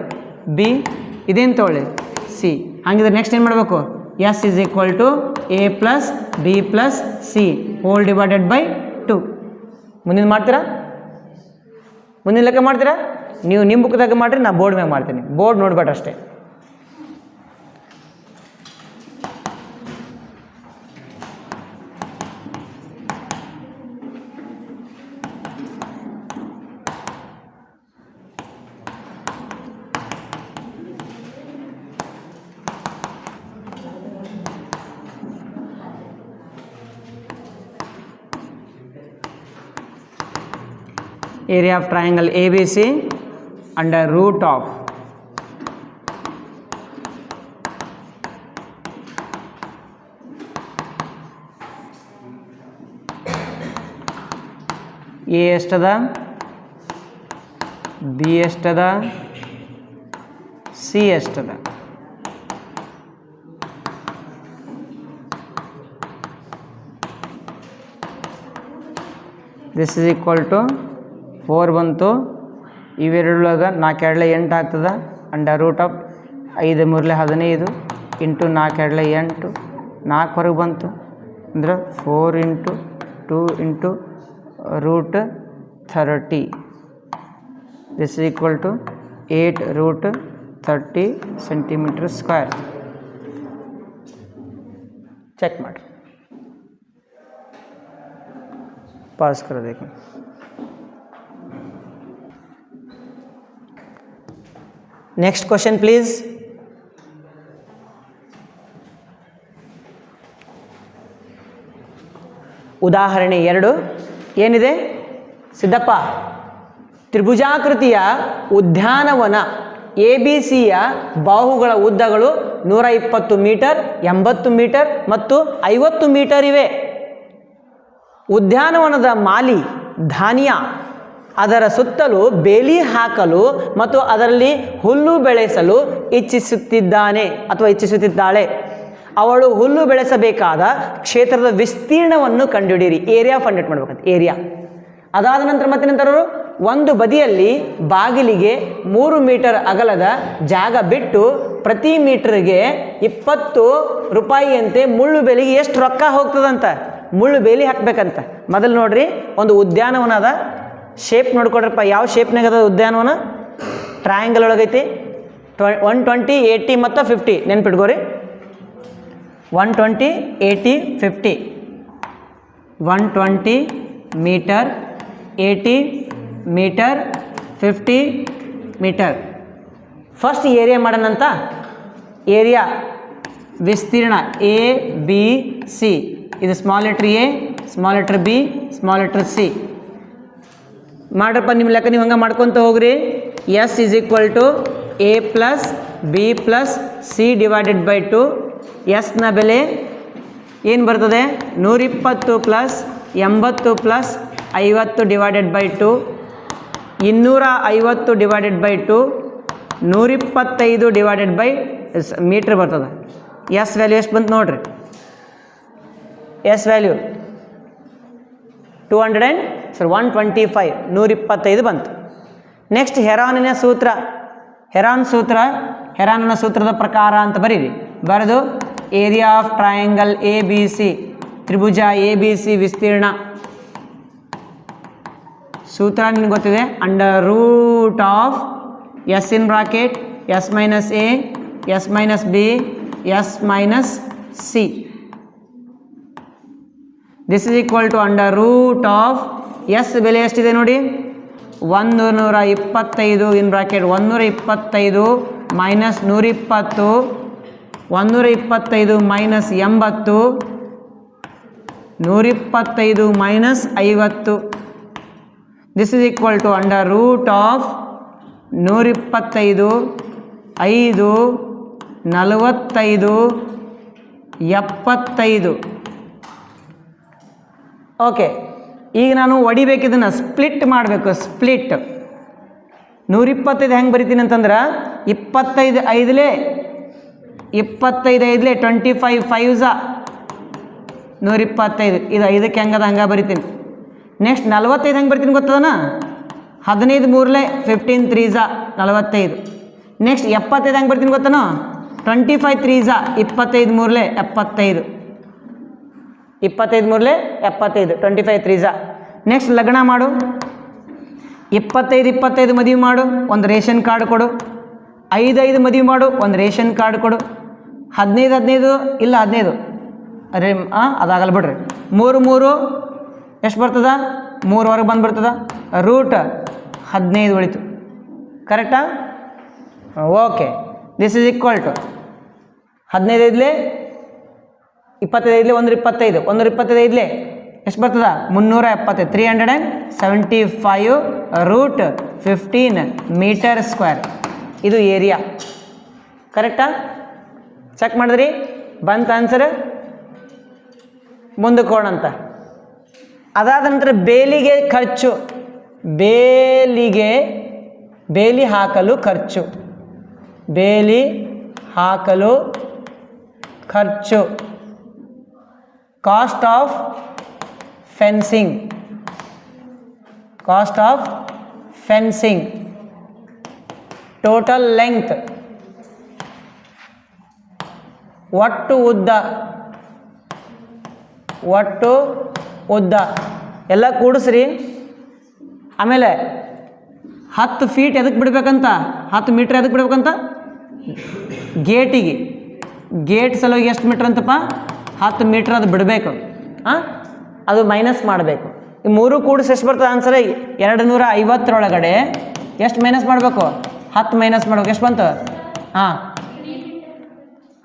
ಬಿ ಇದೇನು ತೊಗೊಳ್ಳಿ ಸಿ ಹಂಗಿದ್ರೆ ನೆಕ್ಸ್ಟ್ ಏನು ಮಾಡಬೇಕು S is equal to A plus B plus C whole divided by 2 ಮುಂದಿನ ಮಾಡ್ತೀರಾ ಮುಂದಿನ ಲೆಕ್ಕ ಮಾಡ್ತೀರಾ ನೀವು ನಿಮ್ಮ ಬುಕ್ದಾಗ ಮಾಡಿರಿ ನಾ ಬೋರ್ಡ್ ಮ್ಯಾಗ ಮಾಡ್ತೀನಿ ಬೋರ್ಡ್ ನೋಡ್ಬೇಡ್ರಿ ಅಷ್ಟೇ area of triangle ABC under root of A ಎಷ್ಟದ B ಎಷ್ಟದ C ಎಷ್ಟದ this is equal to 4 ಬಂತು ಇವೆರಡೊಳಗೆ 4 2 8 ಆಗ್ತದೆ ಅಂಡರ್ ರೂಟ್ ಆಫ್ 5 3 15 ಇಂಟು 4 2 8 4 ಹೊರಗೆ ಬಂತು ಅಂದ್ರೆ 4 into 2 into root 30 this is equal to 8 root 30 centimetre square check ಮಾಡಿ pass कर देखें next question please ಉದಾಹರಣೆ 2 ಏನಿದೆ ಸಿದ್ದಪ್ಪ ತ್ರಿಭುಜಾಕೃತಿಯ ಉದ್ಯಾನವನ ಎಬಿಸಿಯ ಬಾಹುಗಳ ಉದ್ದಗಳು 120 ಮೀಟರ್ 80 ಮೀಟರ್ ಮತ್ತು 50 ಮೀಟರ್ ಇವೆ ಉದ್ಯಾನವನದ ಮಾಲಿ ಧಾನ್ಯ ಅದರ ಸುತ್ತಲೂ ಬೇಲಿ ಹಾಕಲು ಮತ್ತು ಅದರಲ್ಲಿ ಹುಲ್ಲು ಬೆಳೆಸಲು ಇಚ್ಛಿಸುತ್ತಿದ್ದಾಳೆ ಅವಳು ಹುಲ್ಲು ಬೆಳೆಸಬೇಕಾದ ಕ್ಷೇತ್ರದ ವಿಸ್ತೀರ್ಣವನ್ನು ಕಂಡುಹಿಡಿಯಿರಿ ಏರಿಯಾ ಫೈಂಡ್ ಔಟ್ ಮಾಡಬೇಕಂತ ಏರಿಯಾ ಅದಾದ ನಂತರ ಮತ್ತೆ ನಂತರವರು ಒಂದು ಬದಿಯಲ್ಲಿ ಬಾಗಿಲಿಗೆ 3 ಮೀಟರ್ ಅಗಲದ ಜಾಗ ಬಿಟ್ಟು ಪ್ರತಿ ಮೀಟರ್ಗೆ 20 ರೂಪಾಯಿಯಂತೆ ಮುಳ್ಳು ಬೇಲಿಗೆ ಎಷ್ಟು ರೊಕ್ಕ ಹೋಗ್ತದಂತ ಮುಳ್ಳು ಬೇಲಿ ಹಾಕಬೇಕಂತ ಮೊದಲು ನೋಡ್ರಿ ಒಂದು ಉದ್ಯಾನವನದ ಶೇಪ್ ನೋಡ್ಕೊಡ್ರಪ್ಪ ಯಾವ ಶೇಪ್ನಾಗ ಅದ ಉದ್ಯಾನವನ ಟ್ರಯಾಂಗಲ್ ಒಳಗೈತಿ 120 80 ಮತ್ತು 50 ನೆನ್ಪಿಟ್ಕೋರಿ 120, 80, 50. 120 metre, 80 metre, 50 metre. First area ಮಾಡೋಣಂತ. ಏರಿಯಾ ವಿಸ್ತೀರ್ಣ ಎ ಬಿ ಸಿ. ಇದು small letter A, small letter B, small letter C. ಮಾಡ್ರಪ್ಪ ನಿಮ್ಮ ಲೆಕ್ಕ ನೀವು ಹಂಗೆ ಮಾಡ್ಕೊತ ಹೋಗ್ರಿ. S is equal to A plus B plus C divided by 2. ಎಸ್ನ ಬೆಲೆ ಏನು ಬರ್ತದೆ? 120 plus 80 plus 50 divided by 2. 250 divided by 2. 125 divided by metre ಬರ್ತದೆ. ಎಸ್ ವ್ಯಾಲ್ಯೂ ಎಷ್ಟು ಬಂತು ನೋಡ್ರಿ. ಎಸ್ ವ್ಯಾಲ್ಯೂ 125 125 ಬಂತು. ನೆಕ್ಸ್ಟ್ ಹೆರಾನಿನ ಸೂತ್ರ. ಹೆರಾನನ ಸೂತ್ರದ ಪ್ರಕಾರ ಅಂತ ಬರೀರಿ. ಬರೆದು area of triangle A B C, ತ್ರಿಭುಜ ಎ ಬಿ ಸಿ ವಿಸ್ತೀರ್ಣ ಸೂತ್ರ ನಿಮ್ಗೆ ಗೊತ್ತಿದೆ. Under root of S in bracket S minus A, S minus B, S minus C. This is equal to under root of S ಬೆಲೆ ಎಷ್ಟಿದೆ ನೋಡಿ, 125 in bracket 125 minus 120, 125 minus 80, 125 minus 50. This is equal to under root of 125, 5, 45, 75. Okay, ಈಗ ನಾನು ಹೊಡಿಬೇಕಿದ್ದನ್ನು split ಮಾಡಬೇಕು. Split 125 ಹೆಂಗೆ ಬರಿತೀನಿ ಅಂತಂದ್ರೆ 25 5ಲೇ 25 5s 125. ಇದು 5ಕ್ಕೆ ಹೆಂಗದ ಹಂಗೆ ಬರಿತೀನಿ. ನೆಕ್ಸ್ಟ್ 45 ಹೆಂಗೆ ಬರ್ತೀನಿ ಗೊತ್ತದನ? 15 3ಲೇ 15 3s 45. ನೆಕ್ಸ್ಟ್ 75 ಹೆಂಗೆ ಬರ್ತೀನಿ ಗೊತ್ತನೋ? 25 3s 25 3ಲೇ 75. 25 3ಲೇ 75, 25 3s. ನೆಕ್ಸ್ಟ್ ಲಗ್ನ ಮಾಡು. 25 ಮದುವೆ ಮಾಡು, ಒಂದು ರೇಷನ್ ಕಾರ್ಡ್ ಕೊಡು. 5 ಮದುವೆ ಮಾಡು, ಒಂದು ರೇಷನ್ ಕಾರ್ಡ್ ಕೊಡು. 15 ಇಲ್ಲ 15 ಅರೆ ಅದಾಗಲ್ಲ ಬಿಡ್ರಿ. 3 ಎಷ್ಟು ಬರ್ತದ? 3 ಬಂದುಬಿಡ್ತದ. ರೂಟ್ 15 ಉಳಿತು. ಕರೆಕ್ಟಾ? Okay, this is equal to 15 5ಲೇ 25 125, 125 ಎಷ್ಟು ಬರ್ತದ? 370, 375 ರೂಟ್ 15 ಮೀಟರ್ ಸ್ಕ್ವೇರ್. ಇದು ಏರಿಯಾ. ಕರೆಕ್ಟಾ? ಚೆಕ್ ಮಾಡಿದ್ರಿ? ಬಂತ ಆನ್ಸರ್? ಮುಂದಕ್ಕೆ ಹೋಗೋಣಂತ. ಅದಾದ ನಂತರ ಬೇಲಿಗೆ ಖರ್ಚು. ಬೇಲಿ ಹಾಕಲು ಖರ್ಚು. ಬೇಲಿ ಹಾಕಲು ಖರ್ಚು. Cost of fencing. Cost of fencing. Total length. ಒಟ್ಟು ಉದ್ದ ಎಲ್ಲ ಕೂಡಿಸ್ರಿ. ಆಮೇಲೆ 10 ಫೀಟ್ ಎದಕ್ಕೆ ಬಿಡ್ಬೇಕಂತ? 10 ಮೀಟ್ರ್ ಎದಕ್ಕೆ ಬಿಡ್ಬೇಕಂತ? ಗೇಟಿಗೆ. ಗೇಟ್ ಸಲುವಾಗಿ ಎಷ್ಟು ಮೀಟ್ರ್ ಅಂತಪ್ಪ? 10 ಮೀಟ್ರ್ ಅದು ಬಿಡಬೇಕು. ಅದು ಮೈನಸ್ ಮಾಡಬೇಕು. ಈ 3 ಕೂಡಿಸಿ ಎಷ್ಟು ಬರ್ತದೆ ಆನ್ಸರ್? 250 ಎಷ್ಟು ಮೈನಸ್ ಮಾಡಬೇಕು? 10 ಮೈನಸ್ ಮಾಡ್ಬೇಕು. ಎಷ್ಟು ಬಂತು?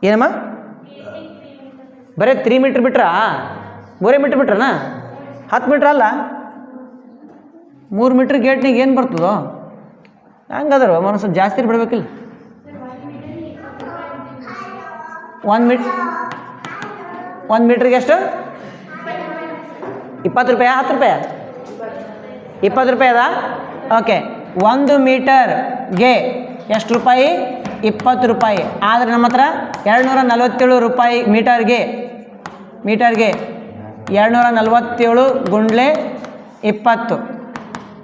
ಏನಮ್ಮ? ಬರೀ 3 ಮೀಟ್ರ್ ಬಿಟ್ರಾ? 3 ಮೀಟ್ರ್ ಬಿಟ್ರನಾ? 10 ಮೀಟ್ರ್ ಅಲ್ಲ, 3 ಮೀಟ್ರ್ ಗೇಟ್ನಿಗೆ ಏನು ಬರ್ತದೋ? ಹಂಗದ್ರು ಮನಸ್ಸು ಜಾಸ್ತಿ ಬಿಡ್ಬೇಕಿಲ್ಲ. 1 ಮೀಟ್ರಿಗೆ ಎಷ್ಟು? 20 ರೂಪಾಯಿ 10 ರೂಪಾಯಿ? 20 ರೂಪಾಯಿ ಅದ. ಓಕೆ, 1 ಮೀಟರ್ಗೆ ಎಷ್ಟು ರೂಪಾಯಿ? 20 ರೂಪಾಯಿ. ಆದರೆ ನಮ್ಮ ಹತ್ರ 247 ರೂಪಾಯಿ ಮೀಟರ್ಗೆ 247 ಗುಂಡ್ಲೆ 20.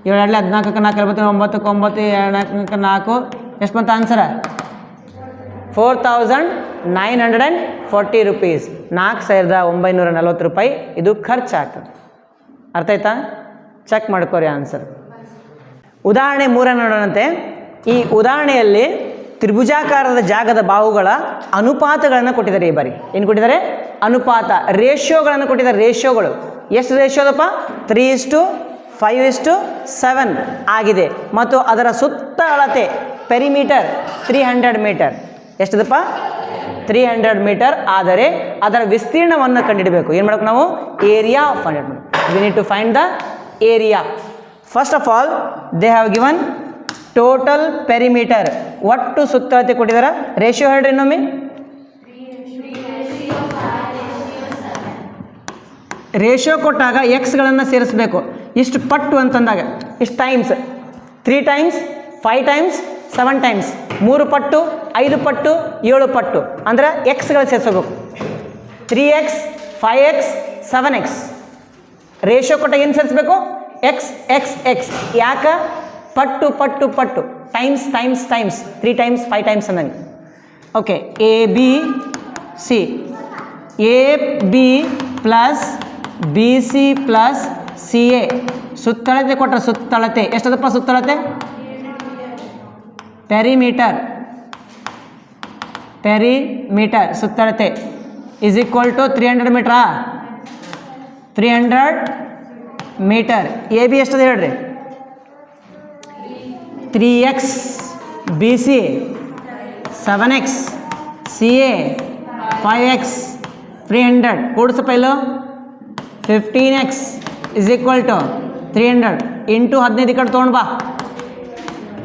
7 2 14 4 9 9 4 ಎಷ್ಟು ಬಂತು ಆನ್ಸರ? 4940 ರೂಪೀಸ್. 4940 ರೂಪಾಯಿ ಇದು ಖರ್ಚಾಗ್ತದೆ. ಅರ್ಥ ಆಯ್ತಾ? ಚೆಕ್ ಮಾಡ್ಕೋರಿ ಆನ್ಸರ್. ಉದಾಹರಣೆ 3 ನೋಡೋಣಂತೆ. ಈ ಉದಾಹರಣೆಯಲ್ಲಿ ತ್ರಿಭುಜಾಕಾರದ ಜಾಗದ ಬಾಹುಗಳ ಅನುಪಾತಗಳನ್ನು ಕೊಟ್ಟಿದ್ದಾರೆ. ಈ ಬಾರಿ ಏನು ಕೊಟ್ಟಿದ್ದಾರೆ? ಅನುಪಾತ, ರೇಷಿಯೋಗಳನ್ನು ಕೊಟ್ಟಿದ್ದಾರೆ. ರೇಷಿಯೋಗಳು ಎಷ್ಟು ರೇಷಿಯೋ ಅದಪ್ಪ? 3:5:7 ಆಗಿದೆ. ಮತ್ತು ಅದರ ಸುತ್ತ ಅಳತೆ ಪೆರಿಮೀಟರ್ 300 ಮೀಟರ್. ಎಷ್ಟದಪ್ಪ? 300 ಮೀಟರ್. ಆದರೆ ಅದರ ವಿಸ್ತೀರ್ಣವನ್ನು ಕಂಡುಹಿಡಬೇಕು. ಏನು ಮಾಡಬೇಕು ನಾವು? ಏರಿಯಾ ಫೈಂಡ್ ಔಟ್ ಮಾಡಬೇಕು. We need to find the area. First of all they have given total perimeter. ಒಟ್ಟು ಸುತ್ತಳತೆ ಕೊಟ್ಟಿದ್ದಾರೆ. ರೇಷಿಯೋ ಹೇಳ್ರಿ ಇನ್ನೊಮ್ಮೆ. ರೇಷಿಯೋ ಕೊಟ್ಟಾಗ ಎಕ್ಸ್ಗಳನ್ನು ಸೇರಿಸಬೇಕು. ಇಷ್ಟು ಪಟ್ಟು ಅಂತಂದಾಗ ಇಷ್ಟು ಟೈಮ್ಸ್ 3 ಟೈಮ್ಸ್ 5 ಟೈಮ್ಸ್ 7 ಟೈಮ್ಸ್ 3 ಪಟ್ಟು 5 ಪಟ್ಟು 7 ಪಟ್ಟು ಅಂದರೆ ಎಕ್ಸ್ಗಳು ಸೇರಿಸಬೇಕು. 3x 5x 7x. ರೇಷಿಯೋ ಕೊಟ್ಟಾಗ ಏನು ಸೇರಿಸಬೇಕು? X X X. ಯಾಕೆ? ಪಟ್ಟು ಪಟ್ಟು ಪಟ್ಟು, times times times, 3 times 5 times ಅನ್ನಂಗೆ. Okay, A B C, A B plus B C plus C A. ಸುತ್ತಳತೆ ಕೊಟ್ಟರೆ ಸುತ್ತಳತೆ ಎಷ್ಟದಪ್ಪ? ಸುತ್ತಳತೆ ಪೆರಿಮೀಟರ್, ಪೆರಿಮೀಟರ್ ಸುತ್ತಳತೆ ಈಸ್ ಈಕ್ವಲ್ ಟು 300 ಮೀಟ್ರಾ? 300 ಮೀಟರ್. ಎ ಬಿ ಎಷ್ಟದ ಹೇಳ್ರಿ? 3x B C 7x C A 5x 300 ಕೂಡಿಸಪ್ಪ ಇಲ್ಲೋ 15x is equal to 300 into 15 ಈ ಕಡೆ ತೊಗೊಂಡು ಬಾ.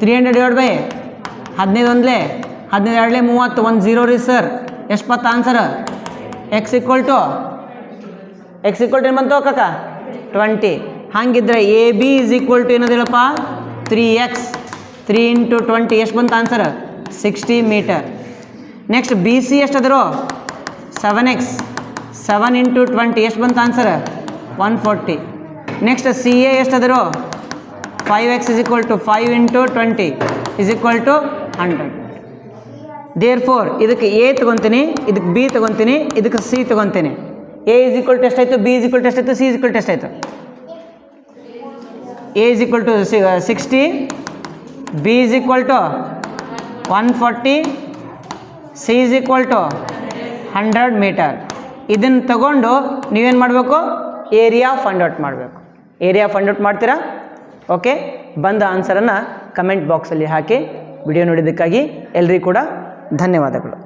300 ಡಿವೈಡ್ ಬೈ 15 ಒಂದಲೇ 15 ಎರಡಲೇ 30 1 0 ರೀ ಸರ್. ಎಷ್ಟು ಪತ್ತು ಆನ್ಸರ್? ಎಕ್ಸ್ ಈಕ್ವಲ್ ಟು ಏನು ಬಂತು ಕಾಕ? 20. ಹಾಗಿದ್ರೆ A B is equal to ಏನದು ಹೇಳಪ್ಪ? 3x 3 × 20 ಎಷ್ಟು ಬಂತು answer? 60 metre. Next B C ಎಷ್ಟಾದರು? 7x 7 × 20 ಎಷ್ಟು ಬಂತು ಆನ್ಸರ್? 140. ನೆಕ್ಸ್ಟ್ ಸಿ ಎ ಎಷ್ಟಾದರು? 5x is equal to 5 × 20 is equal to 100. Therefore ಇದಕ್ಕೆ ಎ ತೊಗೊತೀನಿ, ಇದಕ್ಕೆ ಬಿ ತೊಗೊತೀನಿ, ಇದಕ್ಕೆ ಸಿ ತೊಗೊತೀನಿ. ಎ ಇಸ್ ಈಕ್ವಲ್ ಟು ಎಷ್ಟಾಯಿತು? ಬಿ ಇಸ್ ಈಕ್ವಲ್ ಟು ಎಷ್ಟಾಯಿತು? ಸಿ ಇಸ್ ಈಕ್ವಲ್ ಟು ಎಷ್ಟಾಯಿತು? A is equal to 60, B is equal to 140, C is equal to 100 metre. ಇದನ್ನು ತಗೊಂಡು ನೀವೇನು ಮಾಡಬೇಕು? ಏರಿಯಾ ಫೈಂಡ್ ಔಟ್ ಮಾಡಬೇಕು. ಏರಿಯಾ ಫೈಂಡ್ ಔಟ್ ಮಾಡ್ತೀರಾ? Okay, ಬಂದ ಆನ್ಸರನ್ನು ಕಮೆಂಟ್ ಬಾಕ್ಸಲ್ಲಿ ಹಾಕಿ. ವಿಡಿಯೋ ನೋಡಿದ್ದಕ್ಕಾಗಿ ಎಲ್ರಿಗೂ ಕೂಡ ಧನ್ಯವಾದಗಳು.